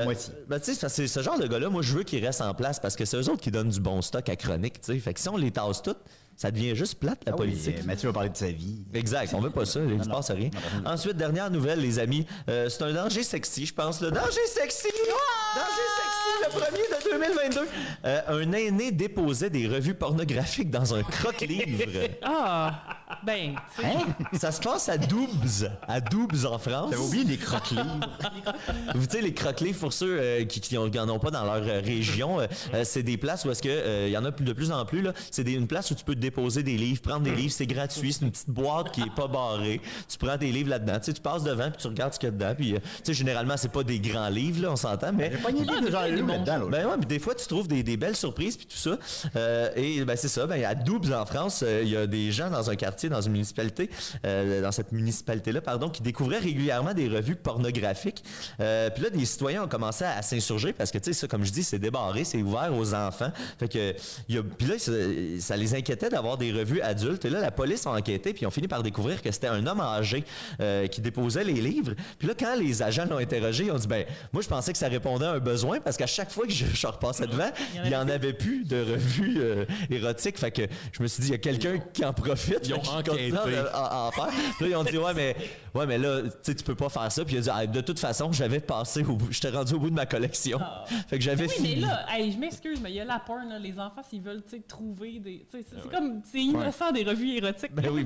Moitié. Ben, tu sais, c'est ce genre de gars-là, moi, je veux qu'il reste en place parce que c'est eux autres qui donnent du bon stock à Chronique, tu sais. Fait que si on les tasse toutes, ça devient juste plate, la politique. Oui, Mathieu va parler de sa vie. Exact, on veut pas ça, il ne se passe rien. Ensuite, dernière nouvelle, les amis, c'est un danger sexy, je pense. Le danger sexy! Danger sexy, le premier de 2022. Un aîné déposait des revues pornographiques dans un croque-livre. Ben, Ça se passe à Doubs en France. T'avais oublié les croque-livres. Vous savez, les croque-livres, pour ceux qui n'en ont pas dans leur région, c'est des places où est-ce que il y en a de plus en plus, là. C'est une place où tu peux déposer des livres, prendre des livres, c'est gratuit, c'est une petite boîte qui est pas barrée. Tu prends tes livres là-dedans, tu sais, tu passes devant puis tu regardes ce qu'il y a dedans, puis tu sais, généralement c'est pas des grands livres là, on s'entend, mais J'ai pas de livres de genre là-dedans. ben ouais, puis des fois tu trouves des belles surprises puis tout ça. Et ben c'est ça, ben à Doubs en France, il y a des gens dans un quartier, dans une municipalité, dans cette municipalité-là, pardon, qui découvraient régulièrement des revues pornographiques. Puis là, des citoyens ont commencé à s'insurger parce que tu sais, ça, comme je dis, c'est débarré, c'est ouvert aux enfants. Fait que puis là, ça les inquiétait d'avoir des revues adultes. Et là, la police a enquêté, puis ils ont fini par découvrir que c'était un homme âgé qui déposait les livres. Puis là, quand les agents l'ont interrogé, ils ont dit, ben, moi, je pensais que ça répondait à un besoin, parce qu'à chaque fois que je repassais devant, il n'y en avait plus de revues érotiques. Fait que je me suis dit, il y a quelqu'un qui en profite. Ils ont enquêté. En faire. Puis là, ils ont dit, ouais, mais là, tu sais, tu peux pas faire ça. Puis il a dit, ah, de toute façon, j'étais rendu au bout de ma collection. Fait que j'avais fini. Mais là, hey, je m'excuse, mais il y a la porn, là, les enfants, s'ils veulent, tu sais, trouver des... C'est comme, c'est innocent des revues érotiques. Ben oui.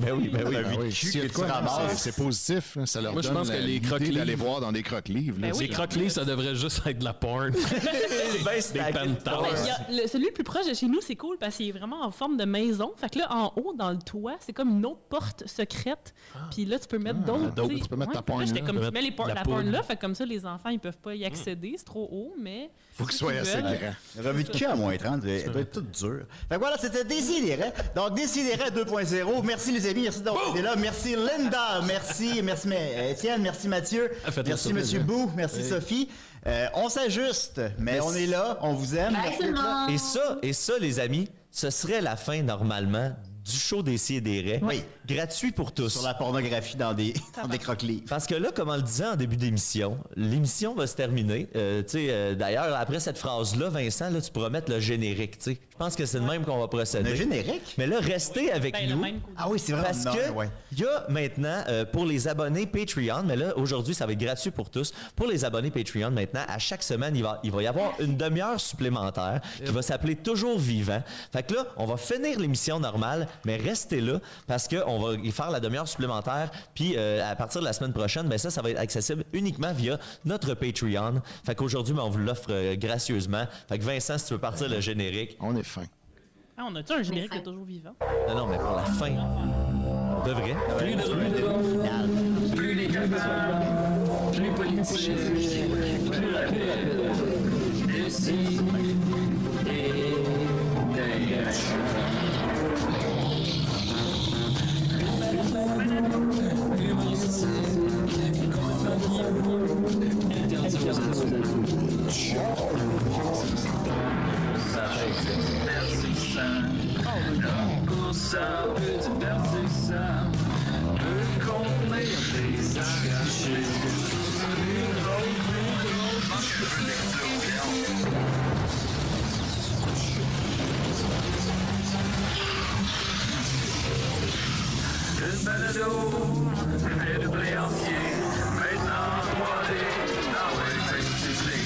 S'il y a de quoi, c'est positif. Ça leur Moi, je donne pense que les l'idée croque-livres- d'aller voir dans des croque-livres. là. Ben oui. Les croque-livres, ça devrait juste être de la porn. Ben, Des pantalons. Celui le plus proche de chez nous, c'est cool parce qu'il est vraiment en forme de maison. Fait que là, en haut, dans le toit, c'est comme une autre porte secrète. Puis là, tu peux mettre d'autres. d'autres. sais. Tu peux mettre ta porn Là, j'étais là. comme, Tu tu peux mets mettre la la porn poudre. là. Fait que comme ça, les enfants, ils peuvent pas y accéder. C'est trop haut, mais. Faut qu'il soit assez grand. La revue de cul à moins 30, elle doit être toute dure. Fait que voilà, c'était Décideret. Donc, Décideret 2.0. Merci les amis, merci d'avoir été là. Merci Linda, merci Étienne, merci Mathieu, Faites-le merci ça, Monsieur plaisir. Bou, merci Sophie. On s'ajuste, mais on est là, on vous aime. Bye Merci tout le d'être là. monde! Et ça, les amis, ce serait la fin normalement du show des Sidérés. Oui. Gratuit pour tous. Sur la pornographie dans des croque-livres. Parce que là, comme on le disait en début d'émission, l'émission va se terminer. D'ailleurs, après cette phrase-là, Vincent, là, tu pourras mettre le générique. Tu sais. Je pense que c'est le même qu'on va procéder. Le générique? Mais là, restez avec Ben, le nous. même coup. Ah oui, c'est vraiment Parce non, que ouais. il y a maintenant, pour les abonnés Patreon, mais là, aujourd'hui, ça va être gratuit pour tous. Pour les abonnés Patreon, maintenant, à chaque semaine, il va y avoir une demi-heure supplémentaire qui va s'appeler Toujours Vivant. Fait que là, on va finir l'émission normale, mais restez là parce qu'on va y faire la demi-heure supplémentaire. Puis, à partir de la semaine prochaine, ben ça va être accessible uniquement via notre Patreon. Fait qu'aujourd'hui, ben, on vous l'offre gracieusement. Fait que Vincent, si tu veux partir le générique. On est fin. Ah, on a-tu un générique de Toujours Vivant? Non, mais pour la fin. De vrai. Plus de rumeurs, plus décapable, plus politique, plus rapide. D'ici et d'ailleurs. Humoristique, interdit aux adultes. Divertissant, pour ça, peu divertissant, peut contenir des arrachés. Une balado, fait de blé entier, maintenant 3D, dans l'électricité.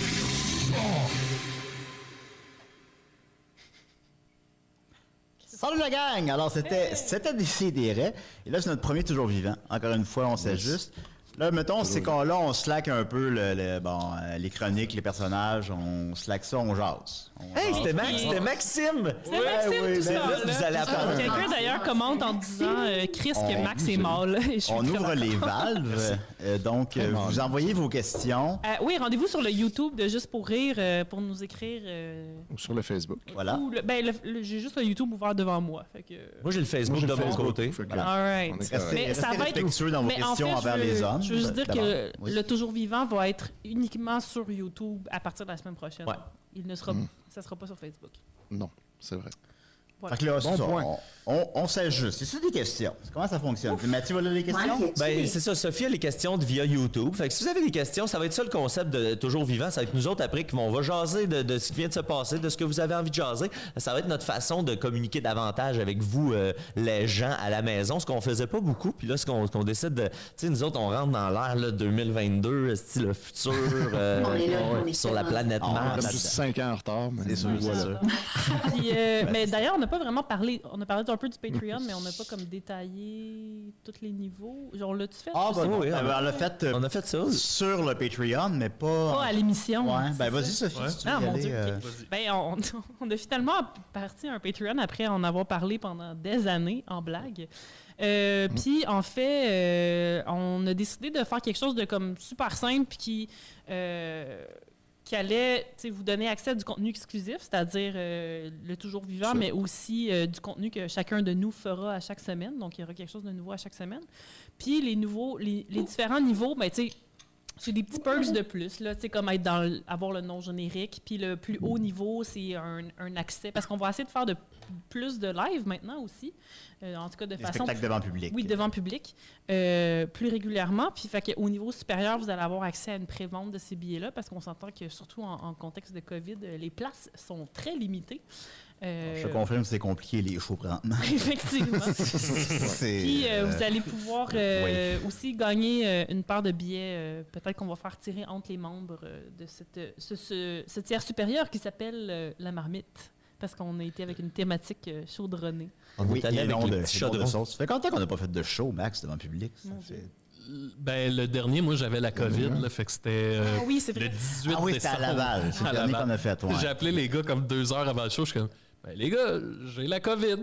Salut la gang! Alors, c'était Décidérez. Et là, c'est notre premier Toujours Vivant. Encore une fois, on s'ajuste. Là, mettons, c'est qu'on là, on slack un peu les chroniques, les personnages, on slack ça, on jase. Hey, c'était Maxime! C'est Maxime, tout c'est ça. là que vous allez apprendre. Quelqu'un d'ailleurs commente en disant Chris que Max est mâle. Et je suis On très ouvre contente. les valves. Donc, vous envoyez vos questions. Oui, rendez-vous sur le YouTube de Juste pour rire pour nous écrire. Ou sur le Facebook. Voilà. J'ai juste le YouTube ouvert devant moi. Fait que... Moi, j'ai le Facebook Moi, j'ai de le mon Facebook, côté. fait que- All right. On est Restez, correct. Mais ça restez va être- respectueux dans vos Mais en questions fait, envers les hommes. je veux juste dire D'abord. que Oui. le Toujours Vivant va être uniquement sur YouTube à partir de la semaine prochaine. Ouais. Il ne sera, ça sera pas sur Facebook. Non, c'est vrai. Fait que là, c'est Bon ça, point. on s'ajuste. C'est ça des questions. Comment ça fonctionne? Mathieu va lire les questions? Ouais. Ben, c'est ça, Sophie a les questions via YouTube. Fait que si vous avez des questions, ça va être ça le concept de Toujours Vivant. Ça va être nous autres après on va jaser de ce qui vient de se passer, de ce que vous avez envie de jaser. Ça va être notre façon de communiquer davantage avec vous, les gens à la maison, ce qu'on faisait pas beaucoup. Puis là, ce qu'on décide de... Tu sais, nous autres, on rentre dans l'ère là, 2022, style le futur, On est là, on est sur la tellement- planète On est On est Mars. là. juste 5 ans en retard, mais C'est sûr, nous voilà. Puis, mais d'ailleurs, on n'a pas vraiment parlé. On a parlé un peu du Patreon, mais on n'a pas comme détaillé tous les niveaux. Genre, l'as-tu fait? Ah, Je sais ben, pas. oui, on l'a fait On a fait ça. sur le Patreon, mais pas... Pas à l'émission. Ouais, c'est ben ça. vas-y, Sophie, Ouais. si tu veux Ah, y mon aller, Dieu, ok. Ben, on a finalement parti un Patreon après en avoir parlé pendant des années, en blague. Puis, en fait, on a décidé de faire quelque chose de comme super simple qui allait vous donner accès à du contenu exclusif, c'est-à-dire le Toujours Vivant, mais aussi du contenu que chacun de nous fera à chaque semaine. Donc, il y aura quelque chose de nouveau à chaque semaine. Puis, les différents niveaux, ben, tu sais, c'est des petits perks de plus, là, tu sais, comme être avoir le nom générique. Puis le plus haut niveau, c'est un accès. Parce qu'on va essayer de faire plus de live maintenant aussi. En tout cas, de Des façon. spectacles devant public. Oui, devant public, plus régulièrement. Puis fait qu'au niveau supérieur, vous allez avoir accès à une prévente de ces billets-là, parce qu'on s'entend que surtout en contexte de COVID, les places sont très limitées. Je te confirme que c'est compliqué, les shows, présentement. Effectivement. C'est, Puis vous allez pouvoir oui. aussi gagner une paire de billets. Peut-être qu'on va faire tirer entre les membres de ce tiers supérieur qui s'appelle la marmite. Parce qu'on a été avec une thématique chaudronnée. On Oui, est allé et avec non les de, petits c'est bon de chaudrons. sauce. Ça fait combien de temps qu'on n'a pas fait de show, Max, devant public? Ça Mon fait- Dieu. Ben, le dernier, moi, j'avais la COVID, là, fait que c'était Ah oui, c'est le vrai. 18 Ah oui, c'était à décembre. Laval. C'est le À dernier Laval. qu'on a fait, ouais. J'ai appelé les gars comme 2 heures avant le show. Je suis comme, ben, les gars, j'ai la COVID.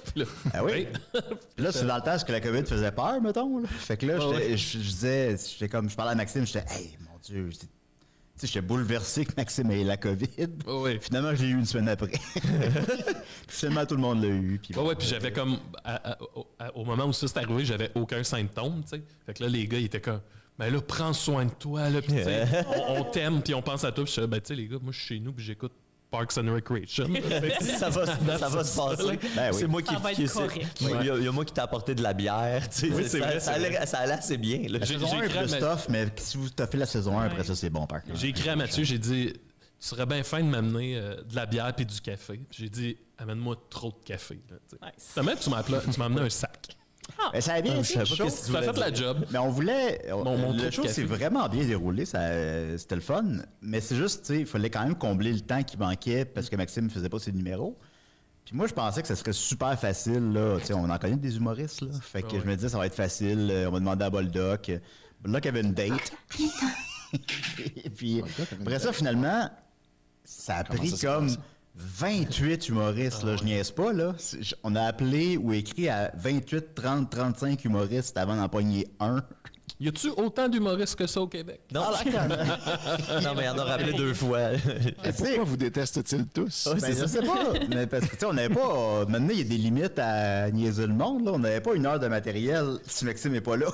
Puis là, Ah oui? Puis là, c'est dans le temps, est-ce que la COVID faisait peur, mettons? Là? Fait que là, Ah ouais. je parlais à Maxime, j'étais, hey, mon Dieu, tu sais, j'étais bouleversé que Maxime ait la COVID. Ah ouais. Finalement, je l'ai eu une semaine après. Puis finalement, tout le monde l'a eu. Puis Ouais, puis j'avais comme. Au moment où ça s'est arrivé, j'avais aucun symptôme, tu sais. Fait que là, les gars, ils étaient comme. Ben là, prends soin de toi, là. Puis, tu sais, on t'aime, puis on pense à toi. Puis je suis ben, tu sais, les gars, moi, je suis chez nous, puis j'écoute Parks and Recreation. ça va se passer. Ben oui. C'est moi Ça va être correct. Il y a moi qui t'ai apporté de la bière. Tu sais, Oui, c'est vrai, ça allait assez bien. Là. La saison 1 est écrit à plus ma- tough, mais si vous t'as fait la saison 1, après ça, c'est bon, par contre. J'ai écrit à Mathieu, j'ai dit, tu serais bien fin de m'amener de la bière puis du café. Puis j'ai dit, amène-moi trop de café. Là, tu sais. Nice. Finalement, tu m'as amené un sac. Ben, ça a bien Je été, savais le pas show. qu'est-ce que tu Ça a voulais fait la dire. job. Mais on voulait. Mon le trou de show café. s'est vraiment bien déroulé. C'était le fun. Mais c'est juste, tu sais, il fallait quand même combler le temps qui manquait parce que Maxime ne faisait pas ses numéros. Puis moi, je pensais que ça serait super facile. Là. Tu sais, on en connaît des humoristes. Là. Fait que je me disais, ça va être facile. On va demander à Boldoc. Boldoc avait une date. Et puis, après ça, finalement, ça a Comment pris ça s'est comme passé? 28 humoristes, là, je niaise pas, là. On a appelé ou écrit à 28, 30, 35 humoristes avant d'en pogner un. Y a-tu autant d'humoristes que ça au Québec? Non, non mais il en a rappelé 2 fois. Et pourquoi vous détestent-ils tous? Ouais, Ben, je sais pas. Mais parce que, tu sais, on n'avait pas. Maintenant, il y a des limites à niaiser le monde, là. On n'avait pas 1 heure de matériel si Maxime n'est pas là.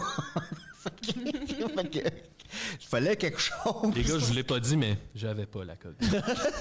Fait que, il fallait quelque chose. Les gars, je vous l'ai pas dit, mais j'avais pas la colle.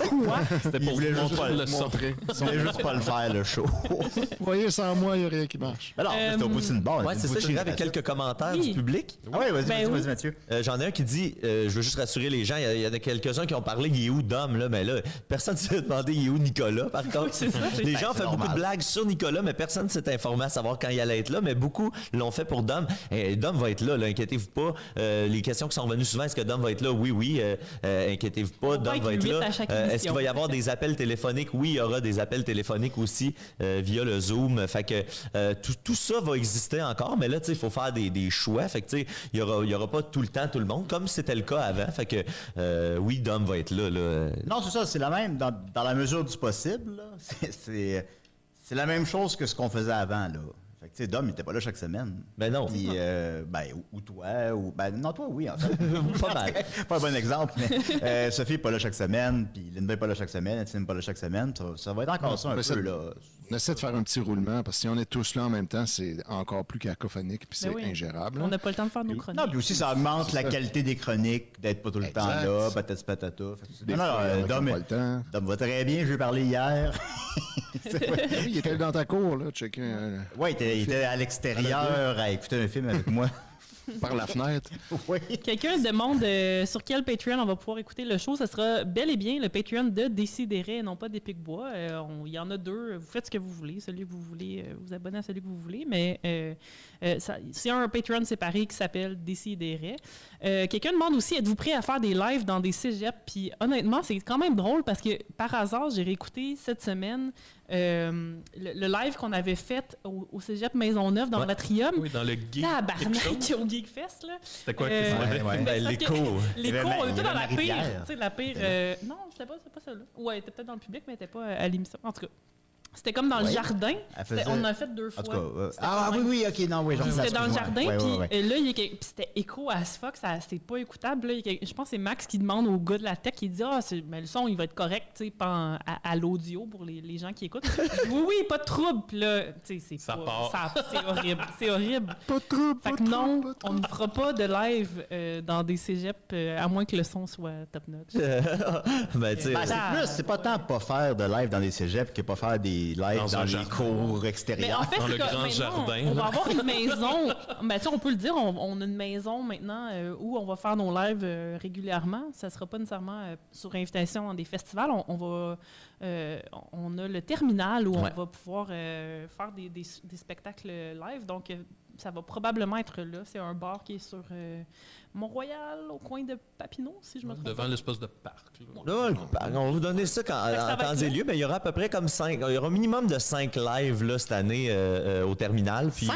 Quoi? C'était Il pour voulait vous juste pas montrer le le son. montrer. Il voulait juste pas le faire, le show. Vous voyez, sans moi, il n'y a rien qui marche. Ben non, c'était au poutine bar. Ouais, c'est ça, j'irai avec quelques commentaires Oui. du public. Ah ouais, vas-y, Ben oui. vas-y, Mathieu. J'en ai un qui dit, je veux juste rassurer les gens, il y en a quelques-uns qui ont parlé, il est où Dom, là, mais là, personne ne s'est demandé, il est où Nicolas, par contre. c'est ça, c'est les ça. gens ont fait beaucoup de blagues sur Nicolas, mais personne ne s'est informé à savoir quand il allait être là, mais beaucoup l'ont fait pour Dom. Et Dom va être là, inquiétez-vous pas. Les questions qui sont revenues souvent, est-ce que Dom va être là? Oui, inquiétez-vous pas, Dom va être là. Est-ce qu'il va y avoir des appels téléphoniques? Oui, il y aura des appels téléphoniques aussi via le Zoom. Fait que tout ça va exister encore, mais là, tu sais, il faut faire des choix. Fait que, tu sais, il y aura pas tout le temps tout le monde, comme c'était le cas avant. Fait que, oui, Dom va être là. Non, c'est ça, c'est la même, dans la mesure du possible. Là. C'est la même chose que ce qu'on faisait avant, là. Fait que, tu sais, Dom, il était pas là chaque semaine. Ben non. Puis, ou toi, ou... Ben, non, toi, oui, en fait. Pas mal. Pas un bon exemple, mais Sophie n'est pas là chaque semaine, puis Linda n'est pas là chaque semaine, Étienne n'est pas là chaque semaine. Ça va être encore ça un peu, là. On essaie de faire un petit roulement, parce que si on est tous là en même temps, c'est encore plus cacophonique, puis c'est Ben oui. ingérable. On n'a pas le temps de faire nos chroniques. Non, puis aussi, ça augmente la qualité des chroniques, d'être pas tout le temps là, patati patata. Non, Dom va très bien, je lui ai parlé hier. Il était dans ta cour, là, checker. Oui, il était à l'extérieur à écouter un film avec moi. Par la fenêtre. Oui. Quelqu'un demande sur quel Patreon on va pouvoir écouter le show. Ça sera bel et bien le Patreon de Décideret, non pas des Picbois. Il y en a 2. Vous faites ce que vous voulez. Celui que vous voulez, vous abonnez à celui que vous voulez. Mais c'est un Patreon séparé qui s'appelle Décideret. Quelqu'un demande aussi, êtes-vous prêt à faire des lives dans des cégeps? Puis honnêtement, c'est quand même drôle parce que par hasard, j'ai réécouté cette semaine le live qu'on avait fait au cégep Maisonneuve dans l'Atrium. Oui, dans le Geek. Tabarnak, au Geekfest, là. C'était quoi que tu avais? Ben, l'écho. L'écho, on était dans la pire. rivière. Tu sais, la pire. Non, c'était pas celle-là. Ouais, elle était peut-être dans le public, mais elle était pas à l'émission. En tout cas, c'était comme dans le jardin. faisait- On en a fait 2 fois. En tout cas, C'était ah quand même- oui, ok, non, oui, j'en C'était dans le jardin, Ouais, puis ouais, ouais. là, puis c'était écho as fuck, c'est pas écoutable. Là, je pense que c'est Max qui demande au gars de la tech, qui dit mais le son, il va être correct, tu sais, pas à l'audio pour les gens qui écoutent. Oui, pas de trouble. Puis là, tu sais, Ça part. c'est horrible, c'est horrible. Pas de trouble, Fait que non, on ne fera pas de live dans des cégeps, à moins que le son soit top notch. Ben, tu sais, C'est pas tant pas faire de live dans des cégeps que pas faire des lives Dans dans un les jardin. cours Mais extérieurs. en fait, Dans c'est le que grand maintenant, jardin, on là. va avoir une maison. Ben, tu sais, on peut le dire, on a une maison maintenant où on va faire nos lives régulièrement. Ça ne sera pas nécessairement sur invitation dans des festivals. On a le terminal où Ouais. on va pouvoir faire des spectacles live. Donc, ça va probablement être là. C'est un bar qui est sur Mont-Royal, au coin de Papineau, si je me trompe. Devant l'espèce de parc. Là. là, on va vous donner ça que ça en va temps être et là. lieu, mais il y aura à peu près comme 5. Il y aura un minimum de 5 lives là, cette année au terminal. Puis, 5?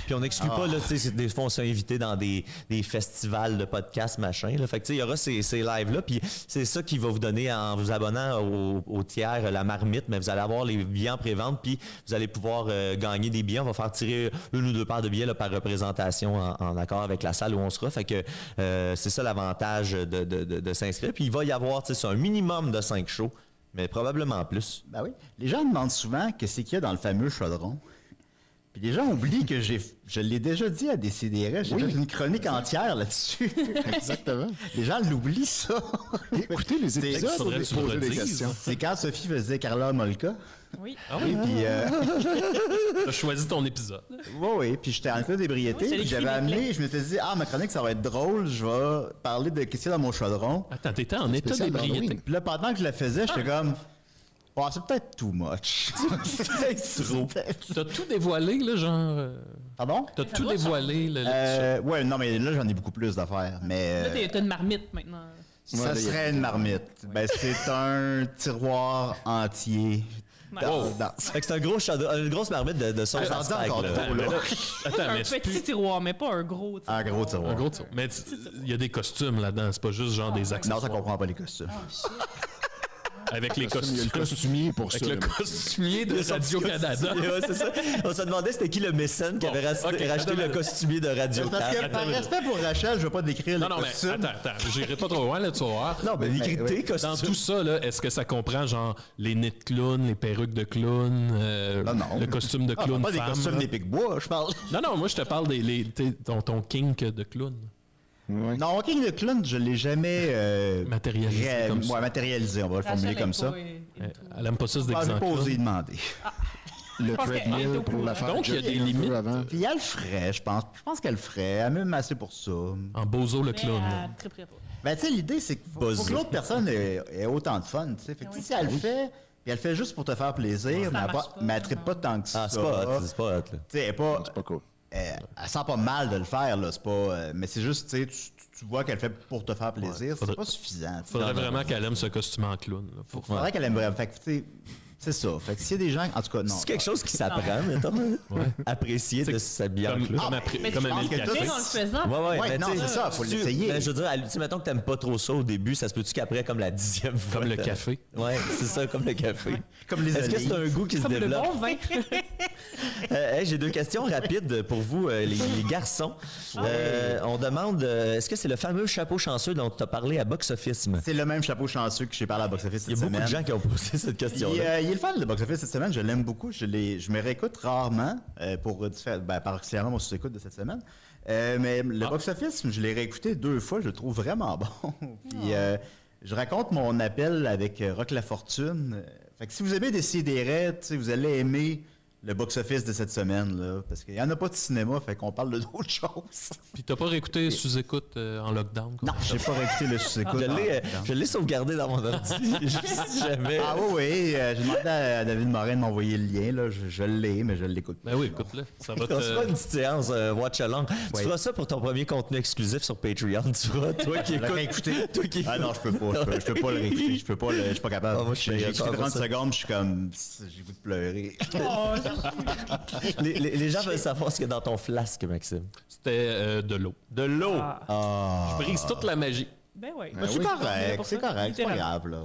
Puis on n'exclut pas, là, tu sais, des fois on s'est invité dans des festivals de podcasts, machin. Là. Fait que tu sais, il y aura ces lives-là. Puis c'est ça qui va vous donner, en vous abonnant au tiers, la marmite, mais vous allez avoir les billets en pré-vente, puis vous allez pouvoir gagner des billets. On va faire tirer 1 ou 2 paires de billets là, par représentation en accord avec la salle où on sera. Fait que c'est ça l'avantage de s'inscrire. Puis il va y avoir, tu sais, c'est un minimum de 5 shows, mais probablement plus. Ben oui. Les gens demandent souvent qu'est-ce qu'il y a dans le fameux chaudron. Puis les gens oublient que je l'ai déjà dit à Décideret, j'ai fait une chronique entière là-dessus. Exactement. Les gens l'oublient, ça. Écoutez les épisodes, faudrait vous que tu le poser des redises. questions. C'est quand Sophie faisait Carla Molka. Oui. Ah oui? Puis, Tu as choisi ton épisode. oui, puis j'étais en état d'ébriété, Oui, c'est puis j'avais l'écrit des amené, je m'étais dit, ma chronique, ça va être drôle, je vais parler de qu'est-ce qu'il y a dans mon chaudron. Attends, t'étais en état Spécial d'ébriété. Halloween. Puis là, pendant que je le faisais, j'étais comme, c'est peut-être too much. C'est trop. T'as tout dévoilé, là, genre. Pardon? T'as tout dévoilé, là. Ouais, non, mais là, j'en ai beaucoup plus d'affaires. Mais Là, t'as une marmite maintenant. ça serait une marmite. Ben, c'est un tiroir entier. Dans- Fait que c'est une grosse marmite de sauce J'en à dis steak. encore là. trop, là. Attends, Un mais c'est petit plus... tiroir, mais pas un gros. Un gros tiroir. Un gros tiroir. Mais il y a des costumes là-dedans, c'est pas juste genre des accessoires. Non, ça comprend pas les costumes. avec les Il y a costumes. le costumier pour ça. Avec le là. costumier de Radio-Canada. Ouais, c'est ça. On se demandait c'était qui le mécène qui avait racheté le costumier de Radio Parce que, Canada. par respect pour Rachel, je vais pas décrire Non, le non, mais costume. attends, j'irai pas trop loin, là, tu vas voir. Non, mais écrit tes costumes. Dans tout ça, là, est-ce que ça comprend, genre, les nez de clown, les perruques de clown, non. le costume de clown pas des femme, costumes là? des Pic-Bois, je parle. Non, moi, je te parle ton kink de clown. Ouais. Non, King de Clown, je l'ai jamais Matérialisé comme ça. matérialisé, on va le formuler comme ça. Elle aime pas ça, ce Je vais déguisement pas de oser clown. demander. Le pense qu'elle est treadmill au pour courant. la faire. Donc, il y a des jogger un peu limites. avant. Puis elle le ferait, je pense. Je pense qu'elle le ferait. Elle m'aime assez pour ça. En Bozo, le clown. là. Très, très pas. Ben, tu sais, l'idée, c'est qu'il faut que l'autre personne ait autant de fun, tu sais. Fait que, tu sais, si elle le fait, puis elle le fait juste pour te faire plaisir, mais elle ne trippe pas tant que ça. Ah, c'est pas hot, c'est pas hot, là. Tu sais, elle est pas... C'est pas cool. Elle sent pas mal de le faire, là. C'est pas... mais c'est juste, tu sais, tu vois qu'elle le fait pour te faire plaisir. C'est pas suffisant. Faudrait vraiment qu'elle aime ce costume en clown. Là, pour faire. Faudrait qu'elle aime vraiment. Fait que, tu sais, c'est ça. Fait que s'il y a des gens... En tout cas, non. C'est quelque chose qui s'apprend, mettons. Apprécier de s'habiller en clown. Mais comme tu penses Amélie que Café. en le faisant, Ouais, mais non, tu sais, c'est ça, faut l'essayer. Je veux dire, tu sais, mettons que t'aimes pas trop ça au début, ça se peut-tu qu'après, comme la 10e fois. Comme le café. Ouais, c'est ça, comme le café. Comme les Est-ce que c'est olives. un goût qui se comme le développe? bon vin. Hey, j'ai deux questions rapides pour vous, les garçons. On demande, est-ce que c'est le fameux chapeau chanceux dont tu as parlé à Box Office? C'est le même chapeau chanceux que j'ai parlé à Box Office Il y cette a beaucoup semaine. de gens qui ont posé cette question-là. Il est le fan de Box Office cette semaine, je l'aime beaucoup. Je me réécoute rarement particulièrement mon sous-écoute de cette semaine. Mais le Box Office, je l'ai réécouté 2 fois, je le trouve vraiment bon. Puis je raconte mon appel avec Rock La Fortune. Fait que si vous aimez Décideret, vous allez aimer le box-office de cette semaine, là, parce qu'il n'y en a pas de cinéma, fait qu'on parle d'autres choses. Puis t'as pas réécouté sous-écoute en lockdown? Quoi? Non, j'ai pas réécouté le sous-écoute. Je l'ai sauvegardé dans mon ordi, si jamais. Ah oui, j'ai demandé à David Morin de m'envoyer le lien, là, je l'ai, mais je l'écoute pas. Ben oui, écoute-le. Ça va On se fera une petite séance watch along. Tu feras ça pour ton premier contenu exclusif sur Patreon. Tu feras, toi qui écoutes. Toi qui... Ah non, je peux pas le réécouter. Je suis pas capable. Ah, moi, j'ai écouté 30 secondes, je suis comme, j'ai goût de pleurer. les gens veulent savoir ce qu'il y a dans ton flasque, Maxime. C'était de l'eau. De l'eau. Ah. Je brise toute la magie. Ben oui. C'est correct, c'est pas grave, là.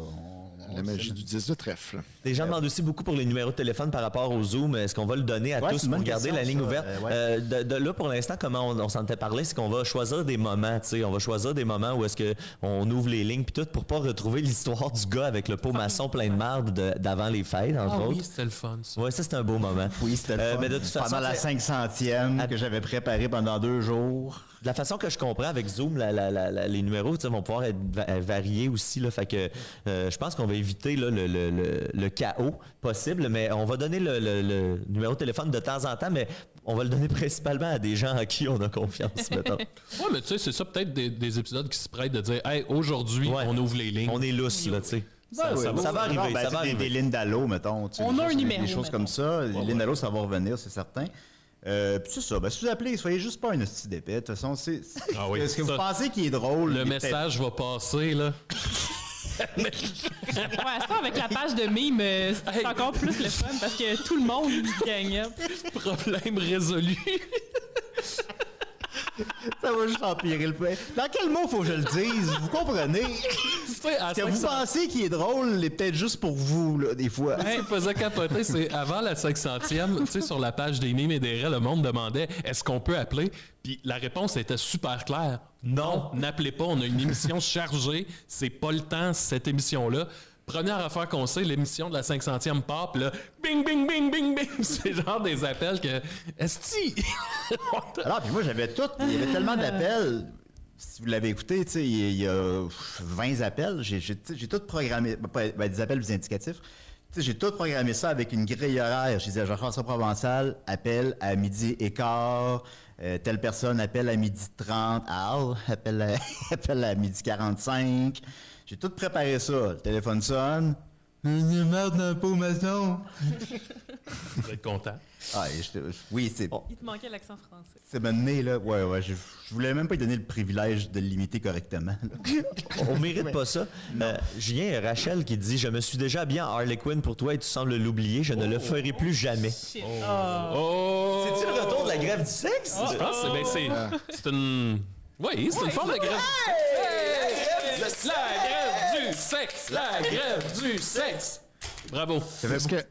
La magie du 10 de trèfle. Les gens demandent aussi beaucoup pour les numéros de téléphone par rapport au Zoom. Est-ce qu'on va le donner à Ouais, tous c'est une pour bonne garder question, la ligne ça. ouverte? Là, pour l'instant, comment on s'en était parlé, c'est qu'on va choisir des moments, tu sais. On va choisir des moments où est-ce qu'on ouvre les lignes puis tout pour pas retrouver l'histoire du gars avec le pot maçon plein de marde d'avant les fêtes, entre autres. Oui, c'était le fun, ça. Ouais, ça, c'est un beau moment. Oui, c'était le fun. Mais de toute façon, pendant la 500e que j'avais préparée pendant 2 jours. De la façon que je comprends avec Zoom, les numéros vont pouvoir être variés aussi. Là, fait que je pense qu'on va éviter là, le chaos possible, mais on va donner le numéro de téléphone de temps en temps, mais on va le donner principalement à des gens en qui on a confiance, mettons. Ouais, mais tu sais, c'est ça peut-être des épisodes qui se prêtent de dire « Hey, aujourd'hui, on ouvre les lignes. » On est lousse, là, tu sais. Ça va arriver, ça va Des arriver. lignes d'allô, mettons. On a un numéro, Des choses comme ça. Les lignes d'allô, ça va revenir, c'est certain. Puis c'est ça. Si vous appelez, soyez juste pas un hostie d'épée. De toute façon, Ah oui, est-ce que ça, vous pensez qu'il est drôle? Le message va passer, là. Ouais, ça, avec la page de mime, c'est encore plus le fun parce que tout le monde gagne. Problème résolu. Ça va juste empirer le fait. Dans quel mot faut que je le dise? Vous comprenez? À Que vous 500 pensez qu'il est drôle, il est peut-être juste pour vous, là, des fois. Ce qui me faisait capoter, c'est avant la 500e, tu sais, sur la page des mimes et des raies, le monde demandait est-ce qu'on peut appeler? Puis la réponse était super claire. Non, n'appelez pas, on a une émission chargée, c'est pas le temps, cette émission-là. Première affaire qu'on sait, l'émission de la 500e part, puis là, bing, bing, bing, bing, bing. C'est genre des appels que. Est-ce Alors, puis moi, j'avais tout. Il y avait tellement d'appels. Si vous l'avez écouté, tu sais, il y a 20 appels. J'ai tout programmé. Des appels indicatifs. Tu sais, j'ai tout programmé ça avec une grille horaire. Je disais à Jean-François Provençal, appel à 12h15. Telle personne appelle à 12h30. Al appelle à 12h45. J'ai tout préparé ça. Le téléphone sonne. Une merde d'un pot maçon. Vous allez être content. Ah, oui, c'est. Il te manquait l'accent français. C'est mené, là. Ouais. Je voulais même pas lui donner le privilège de l'imiter correctement. On mérite pas ça. Julien, Rachel qui dit « Je me suis déjà habillé en Harley Quinn pour toi et tu sembles l'oublier. Je ne le ferai plus jamais. » Shit. Oh! C'est-tu le retour de la grève du sexe? Je pense que c'est une. Oui, c'est une forme de grève. La grève du du sexe! La grève du sexe! Bravo.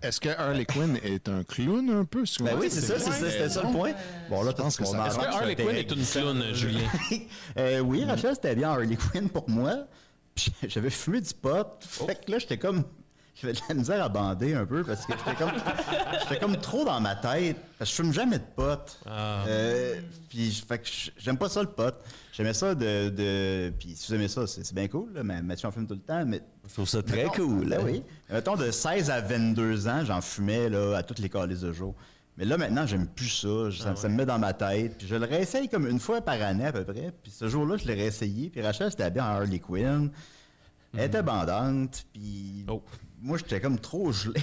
Est-ce que Harley Quinn est un clown un peu? Ben oui, c'est ça, c'était ça le point. Bon, là, Je pense que ça- Est-ce que Harley Quinn est une clown, Julien? Oui, Rachel, c'était bien Harley Quinn pour moi. Puis j'avais fumé du pot. Fait que là, j'avais de la misère à bander un peu parce que j'étais comme trop dans ma tête. Parce que je fume jamais de pot. Puis fait que j'aime pas ça le pot. J'aimais ça puis si vous aimez ça, c'est bien cool, là, mais Mathieu en fume tout le temps. Mais Je trouve ça très cool. Ben oui. Mettons, de 16 à 22 ans, j'en fumais là, à toutes les calices de jour. Mais là, maintenant, j'aime plus ça. Ça me met dans ma tête. Puis je le réessaye comme une fois par année à peu près. Puis ce jour-là, je l'ai réessayé. Puis Rachel, c'était bien en Harley Quinn. Elle était bandante. Puis moi, j'étais comme trop gelé.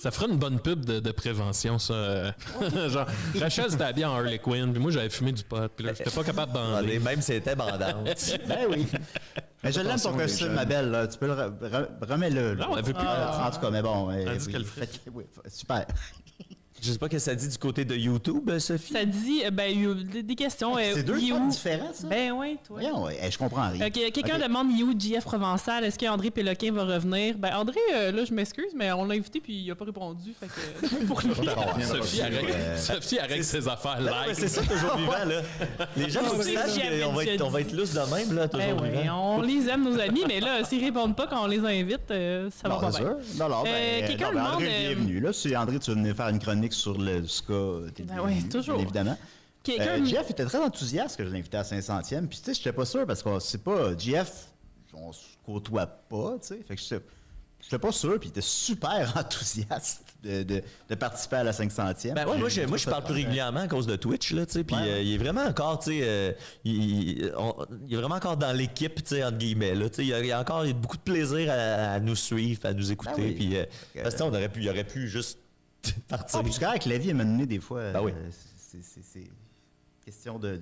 Ça fera une bonne pub de prévention, ça. Genre, Rachel c'était habillée en Harley Quinn, puis moi j'avais fumé du pot, puis là j'étais pas capable de bander. Même si c'était bandante. Ben oui. Mais je l'aime ton costume, ma belle. Là. Tu peux remets-le. Non, elle veut plus. En tout cas, mais bon. Elle dit qu'elle ferait. Oui, super. Je sais pas ce que ça dit du côté de YouTube, Sophie. Ça dit, des questions. C'est deux You. potes différents, ça? Ben oui, toi. Voyons, je comprends rien. Quelqu'un demande You, JF Provençal, est-ce qu'André Péloquin va revenir? Ben André, là, je m'excuse, mais on l'a invité puis il a pas répondu. Fait que pour lui. Sophie arrête ses affaires live. C'est ça, toujours vivant, là. Les gens vont on va être lousse de même, là, toujours vivant. On les aime, nos amis, mais là, s'ils répondent pas quand on les invite, ça va pas bien. Non, quelqu'un demande. André est bienvenu. Là, si André, tu veux venir faire une chronique sur le ska, ben oui, toujours. Bien évidemment. Jeff était très enthousiaste que je l'invitais à 500e. Puis, tu sais, j'étais pas sûr parce que c'est pas. Jeff, on se côtoie pas, tu sais. Fait que j'étais pas sûr, puis il était super enthousiaste de participer à la 500e. Ben ouais, moi, je parle plus régulièrement à cause de Twitch, là, tu sais. Puis il est vraiment encore, tu sais, il est vraiment encore dans l'équipe, tu sais, entre guillemets, là. Tu sais, il y a encore beaucoup de plaisir à nous suivre, à nous écouter. Oui. Puis, parce que il aurait pu juste partir. Puis, avec la vie, elle m'a donné des fois. Ben oui. C'est question de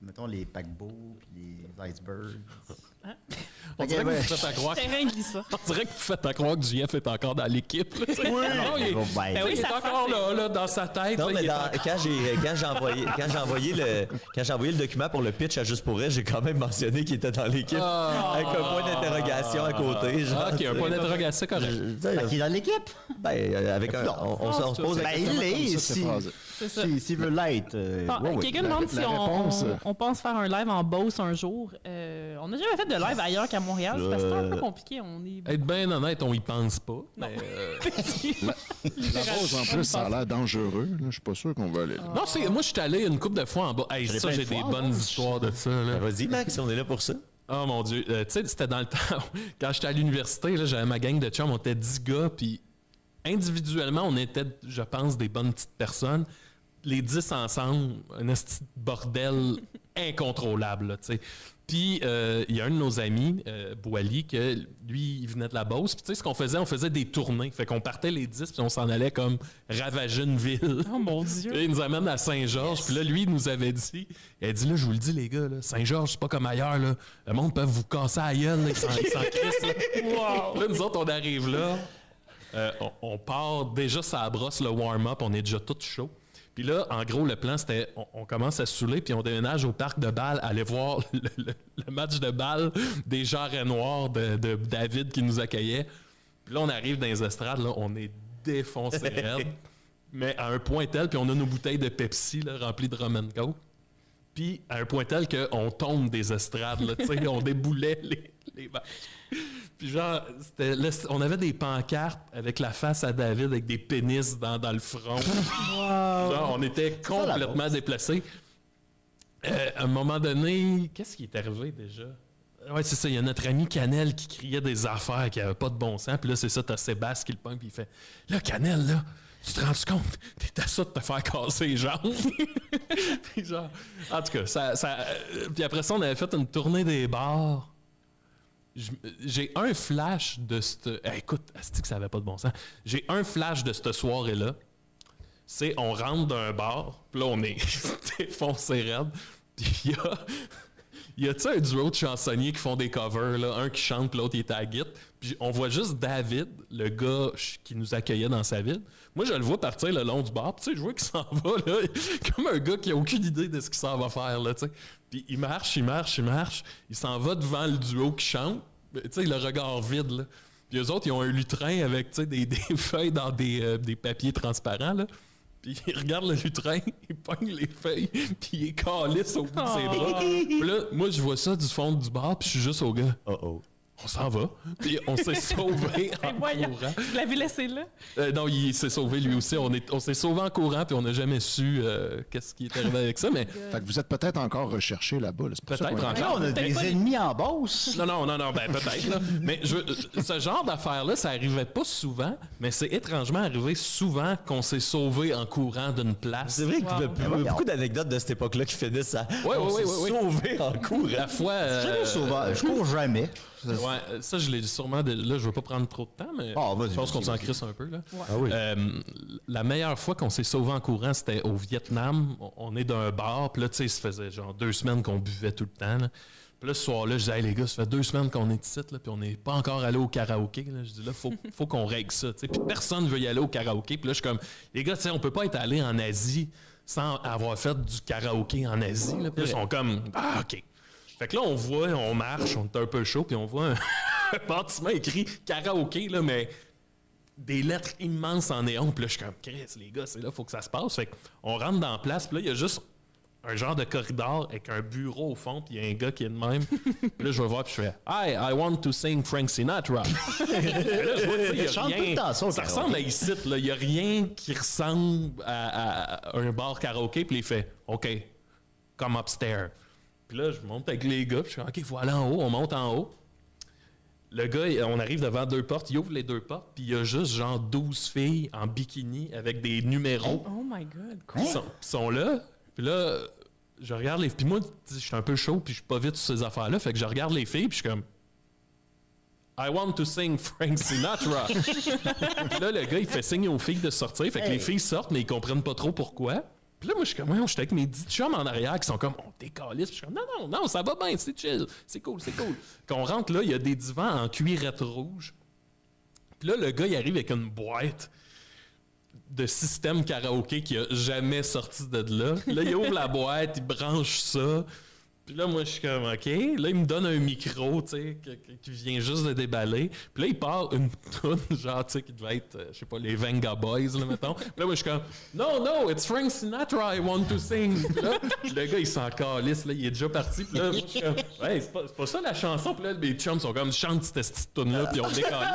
mettons, les paquebots, puis les icebergs. On dirait que vous faites à croire. On dirait que vous faites à croire que JF est encore dans l'équipe. Oui, il est encore là, dans sa tête. Non, mais quand j'ai envoyé le document pour le pitch à Juste pour elle, j'ai quand même mentionné qu'il était dans l'équipe avec un point d'interrogation à côté. Genre, OK, un point d'interrogation correct. Il est dans l'équipe? Avec on se pose la question. Il l'est, s'il veut l'être. Quelqu'un demande si on pense faire un live en Beauce un jour. On n'a jamais fait de live ailleurs qu'à Montréal. C'est parce que c'est un peu compliqué. Être bien honnête, on y pense pas. La Beauce, en plus, ça a l'air dangereux. Je suis pas sûr qu'on va aller là. Non, moi, je suis allé une couple de fois en bas. Hey, ça, j'ai des bonnes histoires de ça. Vas-y, Max, on est là pour ça. Oh mon Dieu. Tu sais, c'était dans le temps. Quand j'étais à l'université, là, j'avais ma gang de chums, on était 10 gars, puis individuellement, on était, je pense, des bonnes petites personnes. Les 10 ensemble, un petit bordel incontrôlable, tu sais. Puis, il y a un de nos amis, Boily, que lui, il venait de la Beauce. Puis, tu sais, ce qu'on faisait, on faisait des tournées. Fait qu'on partait les 10, puis on s'en allait comme ravager une ville. Oh mon Dieu! Puis, il nous amène à Saint-Georges. Puis là, lui, il nous avait dit, il a dit, là, je vous le dis, les gars, là, Saint-Georges, c'est pas comme ailleurs, là. Le monde peut vous casser à la gueule, là, ils s'en crissent, là. Wow. Là, nous autres, on arrive là. On part déjà, ça brosse le warm-up. On est déjà tout chaud. Puis là, en gros, le plan, c'était on commence à se saouler, puis on déménage au parc de balle, aller voir le match de balle des Jarrets Noirs de David qui nous accueillait. Puis là, on arrive dans les estrades, là, on est défoncé raide, mais à un point tel, puis on a nos bouteilles de Pepsi là, remplies de rum and coke. Puis à un point tel qu'on tombe des estrades, là, tu sais, on déboulait les matchs. Puis genre, on avait des pancartes avec la face à David avec des pénis dans le front. Wow. Genre, on était complètement déplacés. À un moment donné, qu'est-ce qui est arrivé déjà? Ouais, c'est ça, il y a notre ami Canel qui criait des affaires qui n'avaient pas de bon sens. Puis là, c'est ça, t'as Sébastien qui le pogne, puis il fait « Là, Canel, là, tu te rends compte? T'es à ça de te faire casser les jambes. » Puis genre, en tout cas, puis après ça, on avait fait une tournée des bars. J'ai un flash de cette... écoute, c'est que ça n'avait pas de bon sens. J'ai un flash de cette soirée-là. C'est, on rentre d'un bar, puis là, on est défoncé raide. Puis il y a tu sais, un duo de chansonniers qui font des covers, là, un qui chante, puis l'autre, il est à la guitare. Puis on voit juste David, le gars qui nous accueillait dans sa ville. Moi, je le vois partir le long du bar, puis tu sais, je vois qu'il s'en va, là, comme un gars qui a aucune idée de ce qu'il s'en va faire, là, tu sais. Puis il marche, il s'en va devant le duo qui chante. tu sais, le regard vide, là. Puis eux autres, ils ont un lutrin avec, tu sais, des feuilles dans des papiers transparents, là. Puis ils regardent le lutrin, ils pognent les feuilles, puis ils calissent au bout de ses bras. Puis là, moi, je vois ça du fond du bar, puis je suis juste au gars. Oh. On s'en va. Puis on s'est sauvé en courant. Vous l'avez laissé là? Non, il s'est sauvé lui aussi. On s'est sauvé en courant, puis on n'a jamais su qu'est-ce qui est arrivé avec ça. Mais Fait que vous êtes peut-être encore recherché là-bas. Là. C'est pour ça peut-être qu'on- encore. On a des ennemis en bosse. Non, ben peut-être. Là. Mais ce genre d'affaires-là, ça arrivait pas souvent, mais c'est étrangement arrivé souvent qu'on s'est sauvé en courant d'une place. C'est vrai qu'il y a beaucoup d'anecdotes de cette époque-là qui finissent à on s'est sauvé en courant. La fois... Je cours jamais. Ouais, ça, je l'ai sûrement... Là, je veux pas prendre trop de temps, mais je pense qu'on s'en crisse un peu. Là. La meilleure fois qu'on s'est sauvé en courant, c'était au Vietnam. On est d'un bar, puis là, tu sais, ça faisait genre 2 semaines qu'on buvait tout le temps. Là. Puis là, ce soir-là, je disais, hey, les gars, ça fait 2 semaines qu'on est ici, là, puis on n'est pas encore allé au karaoké. Là. Je dis, là, faut qu'on règle ça. T'sais. Puis personne ne veut y aller au karaoké. Puis là, je suis comme, les gars, tu sais, on peut pas être allé en Asie sans avoir fait du karaoké en Asie. Là. Puis là, ils sont comme, OK. Fait que là, on marche, on est un peu chaud, puis on voit un bâtiment écrit karaoké, là, mais des lettres immenses en néon. Puis là, je suis comme, Chris, les gars, c'est là, faut que ça se passe. Fait qu'on rentre dans la place, puis là, il y a juste un genre de corridor avec un bureau au fond, puis il y a un gars qui est de même. Puis là, je vais voir, puis je fais, Hi, I want to sing Frank Sinatra. Puis là, je vois, il y a rien. Ça ressemble à ici, là. Il n'y a rien qui ressemble à un bar karaoké, puis il fait, OK, come upstairs. Puis là, je monte avec les gars, puis je fais, OK, il faut aller en haut, on monte en haut. Le gars, on arrive devant 2 portes, il ouvre les 2 portes, puis il y a juste genre 12 filles en bikini avec des numéros. Oh my God, quoi? Qui sont là, puis là, je regarde les filles. Puis moi, je suis un peu chaud, puis je suis pas vite sur ces affaires-là, fait que je regarde les filles, puis je suis comme, I want to sing Frank Sinatra. Puis là, le gars, il fait signe aux filles de sortir, fait que les filles sortent, mais ils comprennent pas trop pourquoi. Puis là, moi, je suis comme, j'étais avec mes 10 chums en arrière qui sont comme, on décalisse. Puis je suis comme, non, ça va bien, c'est chill, c'est cool. Quand on rentre là, il y a des divans en cuirette rouge. Puis là, le gars, il arrive avec une boîte de système karaoké qui a jamais sorti de là. Là, il ouvre la boîte, il branche ça. Puis là, moi, je suis comme, OK. Là, il me donne un micro, tu sais, qui vient juste de déballer. Puis là, il part une toune, genre, tu sais, qui devait être, je sais pas, les Venga Boys, là, mettons. Puis là, moi, je suis comme, no, it's Frank Sinatra I want to sing. Puis là, le gars, il s'en calisse, là, il est déjà parti. Puis là, moi, je suis comme, ouais, c'est pas ça la chanson. Puis là, mes chums sont comme, chante cette petite toune-là, puis on décalisse.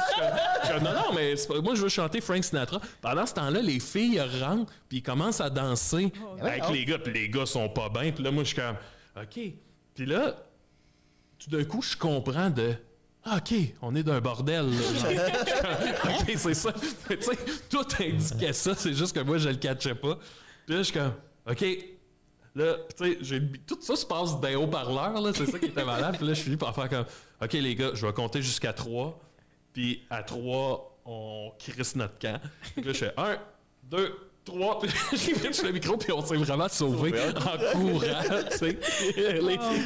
Je suis comme, non, mais moi, je veux chanter Frank Sinatra. Pendant ce temps-là, les filles rentrent, puis ils commencent à danser avec les gars, puis les gars sont pas bien. Puis là, moi, je suis comme, OK. Puis là, tout d'un coup, je comprends de... OK, on est d'un bordel. Là. OK, c'est ça. Tu sais, tout indiquait ça, c'est juste que moi, je le catchais pas. Puis là, je suis comme, OK. Là, tu sais, tout ça se passe d'un haut-parleur, là, c'est ça qui était malade. Puis là, je finis par faire comme, OK, les gars, je vais compter jusqu'à 3. Puis à 3, on crisse notre camp. Puis là, je fais 1, 2, 3, puis j'ai pris le micro, puis on s'est vraiment sauvé en courant, tu sais.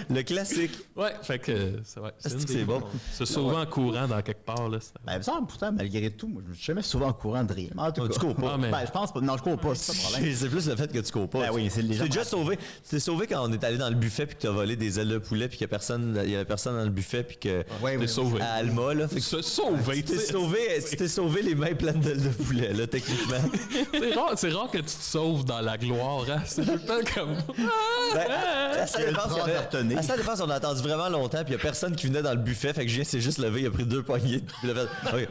Le classique. Ouais, fait que c'est bon. Se sauver en courant dans quelque part, là. Ben, ça, pourtant, malgré tout, moi, je me suis jamais sauvé en courant de rien. En tout cas, tu cours pas. Ben, je pense pas. Non, je cours pas, c'est pas le problème. C'est plus le fait que tu cours pas. Ben oui, c'est les gens. Tu t'es déjà sauvé. Tu t'es sauvé quand on est allé dans le buffet, puis que tu as volé des ailes de poulet, puis qu'il y avait personne dans le buffet, puis que tu t'es sauvé. À Alma, là. Se sauver. Tu t'es sauvé les mains pleines d'ailes de poulet, là, techniquement. C'est rare que tu te sauves dans la gloire, hein? C'est tout le temps comme... Ça dépend si on a attendu vraiment longtemps, puis il n'y a personne qui venait dans le buffet, fait que Julien s'est juste levé, il a pris 2 poignées, puis il a fait... Okay.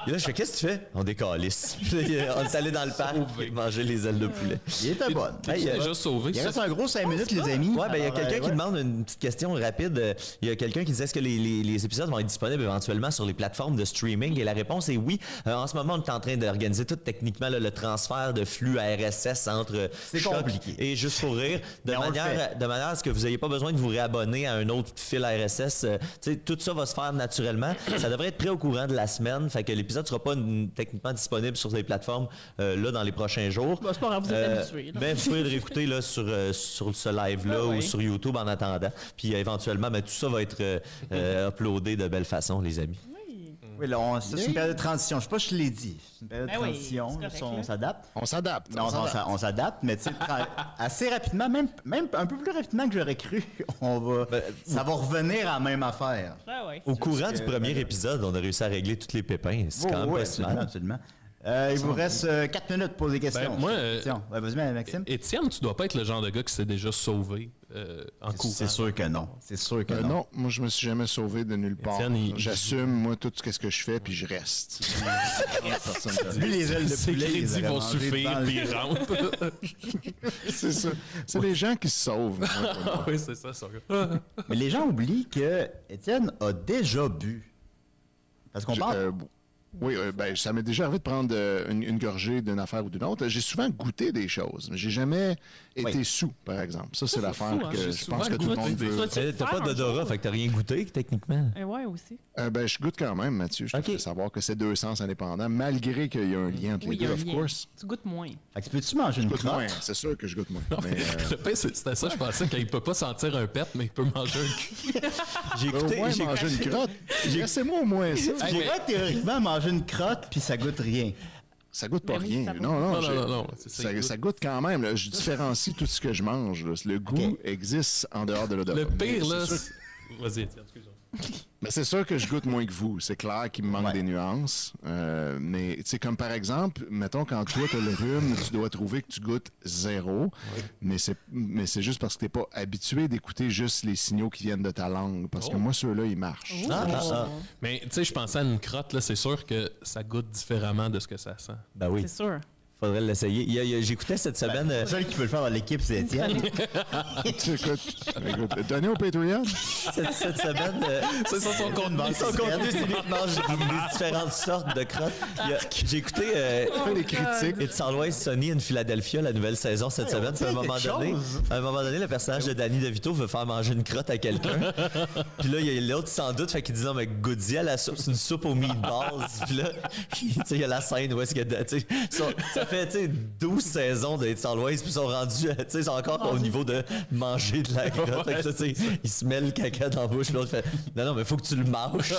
Et là, je fais, qu'est-ce que tu fais? On décalisse. On est allé dans le parc manger les ailes de poulet. Il était bonne. Il est déjà sauvé. Il reste un gros 5 minutes, les amis. Ouais, ben il y a quelqu'un qui demande une petite question rapide. Il y a quelqu'un qui disait, est-ce que les épisodes vont être disponibles éventuellement sur les plateformes de streaming? Et la réponse est oui. En ce moment, on est en train d'organiser tout techniquement le transfert de flux RSS entre Choc et Juste pour rire, de manière à ce que vous n'ayez pas besoin de vous réabonner à un autre fil RSS. Tout ça va se faire naturellement. Ça devrait être prêt au courant de la semaine, fait que l'épisode ne sera pas techniquement disponible sur les plateformes là dans les prochains jours. C'est pas grave, vous êtes habitués. Mais vous pouvez le réécouter là, sur ce live-là ou sur YouTube en attendant. Puis éventuellement, tout ça va être uploadé de belle façon, les amis. Oui, là, c'est une période de transition. Je sais pas si je l'ai dit. C'est une période de transition. Oui, correct, on s'adapte. On s'adapte. Non, on s'adapte, mais tu sais, assez rapidement, même un peu plus rapidement que j'aurais cru, ça va revenir à la même affaire. Ah ouais. Au courant du premier épisode, on a réussi à régler tous les pépins. C'est quand même pas si mal. Absolument. Il vous reste 4 minutes pour poser des questions. Ben, moi, vas-y, Maxime. Étienne, tu dois pas être le genre de gars qui s'est déjà sauvé en courant. C'est sûr que non. C'est sûr que non. Non, moi, je me suis jamais sauvé de nulle part. Étienne, J'assume, moi, tout ce que je fais, puis je reste. Lui, les ailes de Ses poulet, crédits ils auraient vont mangé suffire, dans le- puis ils rentrent. C'est ça. C'est les gens qui se sauvent. Oui, c'est ça. Mais les gens oublient que Étienne a déjà bu. Parce qu'on parle... Oui, ben, ça m'est déjà arrivé de prendre une gorgée d'une affaire ou d'une autre. J'ai souvent goûté des choses, mais j'ai jamais été sous, par exemple. Ça, c'est l'affaire fou, hein. que je pense que tout le monde veut. T'as pas d'odorat, fait que t'as rien goûté, techniquement. Ouais, aussi. Ben, je goûte quand même, Mathieu. Je te fais savoir que c'est deux sens indépendants, malgré qu'il y a un lien entre Oui, les il y a deux, un of lien. course. Tu goûtes moins. Fait que peux-tu manger une Je goûte crotte? moins, c'est sûr que je goûte moins. Mais, Le pire, c'était ça, je pensais qu'il peut pas sentir un pet, mais il peut manger un cul. J'ai au écouté. moins manger une crotte. Laissez-moi au moins ça. Tu pourrais théoriquement manger une crotte puis ça goûte rien. Ça goûte pas Mais oui, rien. ça goûte. Non, c'est ça. Ça goûte quand même. Là. Je différencie tout ce que je mange. Là. Le goût existe en dehors de l'odorat. Le pire, Mais là. c'est sûr Vas-y, Étienne, excuse-moi. Mais c'est sûr que je goûte moins que vous. C'est clair qu'il me manque des nuances. Mais tu sais, comme par exemple, mettons, quand toi, tu as le rhume, tu dois trouver que tu goûtes zéro. Mais c'est juste parce que tu n'es pas habitué d'écouter juste les signaux qui viennent de ta langue. Parce que moi, ceux-là, ils marchent. Mais tu sais, je pensais à une crotte, là, c'est sûr que ça goûte différemment de ce que ça sent. Ben oui. C'est sûr. Faudrait l'essayer. J'écoutais cette semaine. Le seul qui peut le faire dans l'équipe, c'est Étienne. Écoute, donnez au Patreon. Cette semaine. C'est ça son contenu. Son contenu, c'est lui qui mange des différentes sortes de crottes. J'ai écouté les critiques. It's Always Sunny in Philadelphia, la nouvelle saison cette semaine. Puis à un moment donné, le personnage de Danny DeVito veut faire manger une crotte à quelqu'un. Puis là, il y a l'autre qui s'en doute, fait qu'il dit non, mais goûte-y à la soupe, c'est une soupe aux meatballs. Puis là, il y a la scène où est-ce que ça fait 12 saisons de It's Always, puis ils sont rendus, c'est encore au niveau de manger de la crotte. Fait que là, il se met le caca dans la bouche, puis l'autre fait non, mais faut que tu le manges.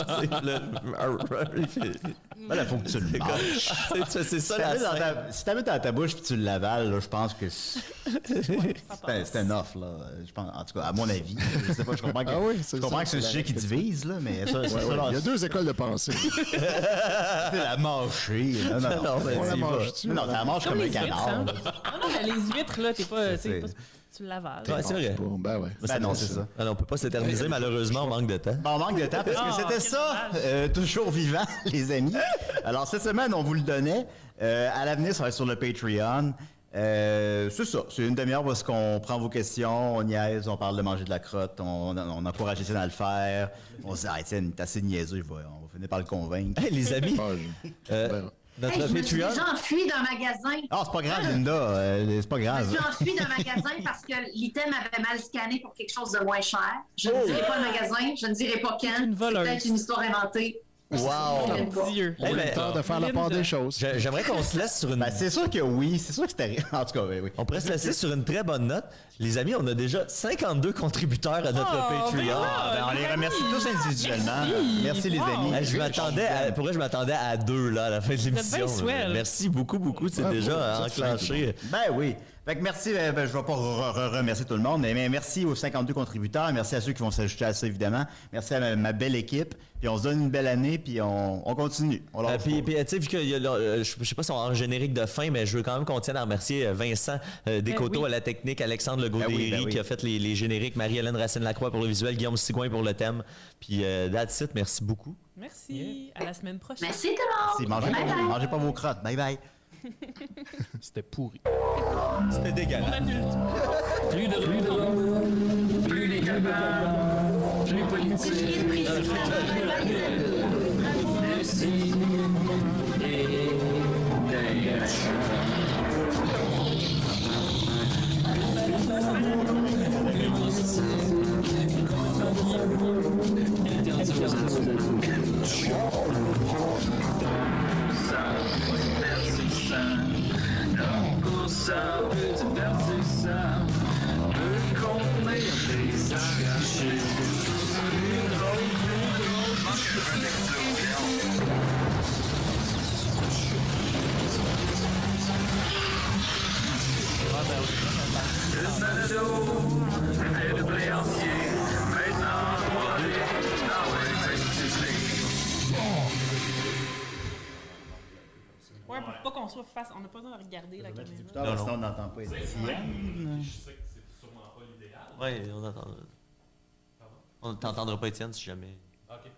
Voilà, faut que tu le manges. C'est ça la scène. Si tu la mets dans ta bouche puis tu l'avales, là, je pense que c'est un offre, là. Je pense, en tout cas, à mon avis. Je sais pas, je comprends que c'est un sujet qui divise, là, mais ça, c'est ça. Il y a deux écoles de pensée. La mâcher. Non, tu la manges comme un canard. Non, mais les huîtres, là, t'es pas. Tu l'avales. Ouais, c'est vrai. Ben ouais. Ben non, c'est ça. Alors, on peut pas s'éterniser, malheureusement, on manque de temps. Bon, on manque de temps parce que c'était ça, toujours vivant, les amis. Alors, cette semaine, on vous le donnait. À l'avenir, ça va être sur le Patreon. C'est ça. C'est une demi-heure parce qu'on prend vos questions, on niaise, on parle de manger de la crotte, on encourage Étienne à le faire. On se dit, Étienne, t'es assez niaiseux, on va finir par le convaincre. Hey, les amis, notre Je me suis Patreon. déjà enfuie d'un magasin. Ah, c'est pas grave, Linda. C'est pas Je grave. me suis enfuie d'un magasin parce que l'item avait mal scanné pour quelque chose de moins cher. Je ne dirai pas le magasin, je ne dirai pas quand. Une C'est voleuse. peut-être une histoire inventée. Wow! Dieu. Eh ben, Temps de faire la part des choses. J'aimerais qu'on se laisse sur une. Ben, c'est sûr que oui, c'est sûr que c'était rien. En tout cas, oui. On pourrait se laisser sur une très bonne note. Les amis, on a déjà 52 contributeurs à notre Patreon. Ben, on les remercie tous individuellement. Merci les amis. Je m'attendais à 2 là, à la fin de l'émission. bien swell. Merci beaucoup. C'est déjà enclenché. Ben oui. Fait que merci, je vais pas remercier tout le monde, mais merci aux 52 contributeurs, merci à ceux qui vont s'ajouter à ça, évidemment. Merci à ma belle équipe, puis on se donne une belle année, puis on continue. Puis tu sais, vu qu'il y a, je sais pas si on a un générique de fin, mais je veux quand même qu'on tienne à remercier Vincent Descoteaux à la technique, Alexandre Legault-Derry qui a fait les génériques, Marie-Hélène Racine-Lacroix pour le visuel, Guillaume Sigouin pour le thème. Puis that's it, merci beaucoup. Merci. À la semaine prochaine. Merci tout le monde. Mangez pas vos crottes. Bye bye. C'était pourri. C'était dégueulasse. Plus de rôle, plus les capables, plus politique, plus si et d'ailleurs. Ça peut divertissant, peut contenir des arrachés. Une balado, fait de blé entier, maintenant, on va aller dans les Ouais, pour pas qu'on soit face, on n'a pas besoin de regarder la caméra. Écouteurs, sinon on n'entend pas Étienne. Je sais que c'est sûrement pas l'idéal. Ouais, on t'entendra pas, Étienne, si jamais. OK.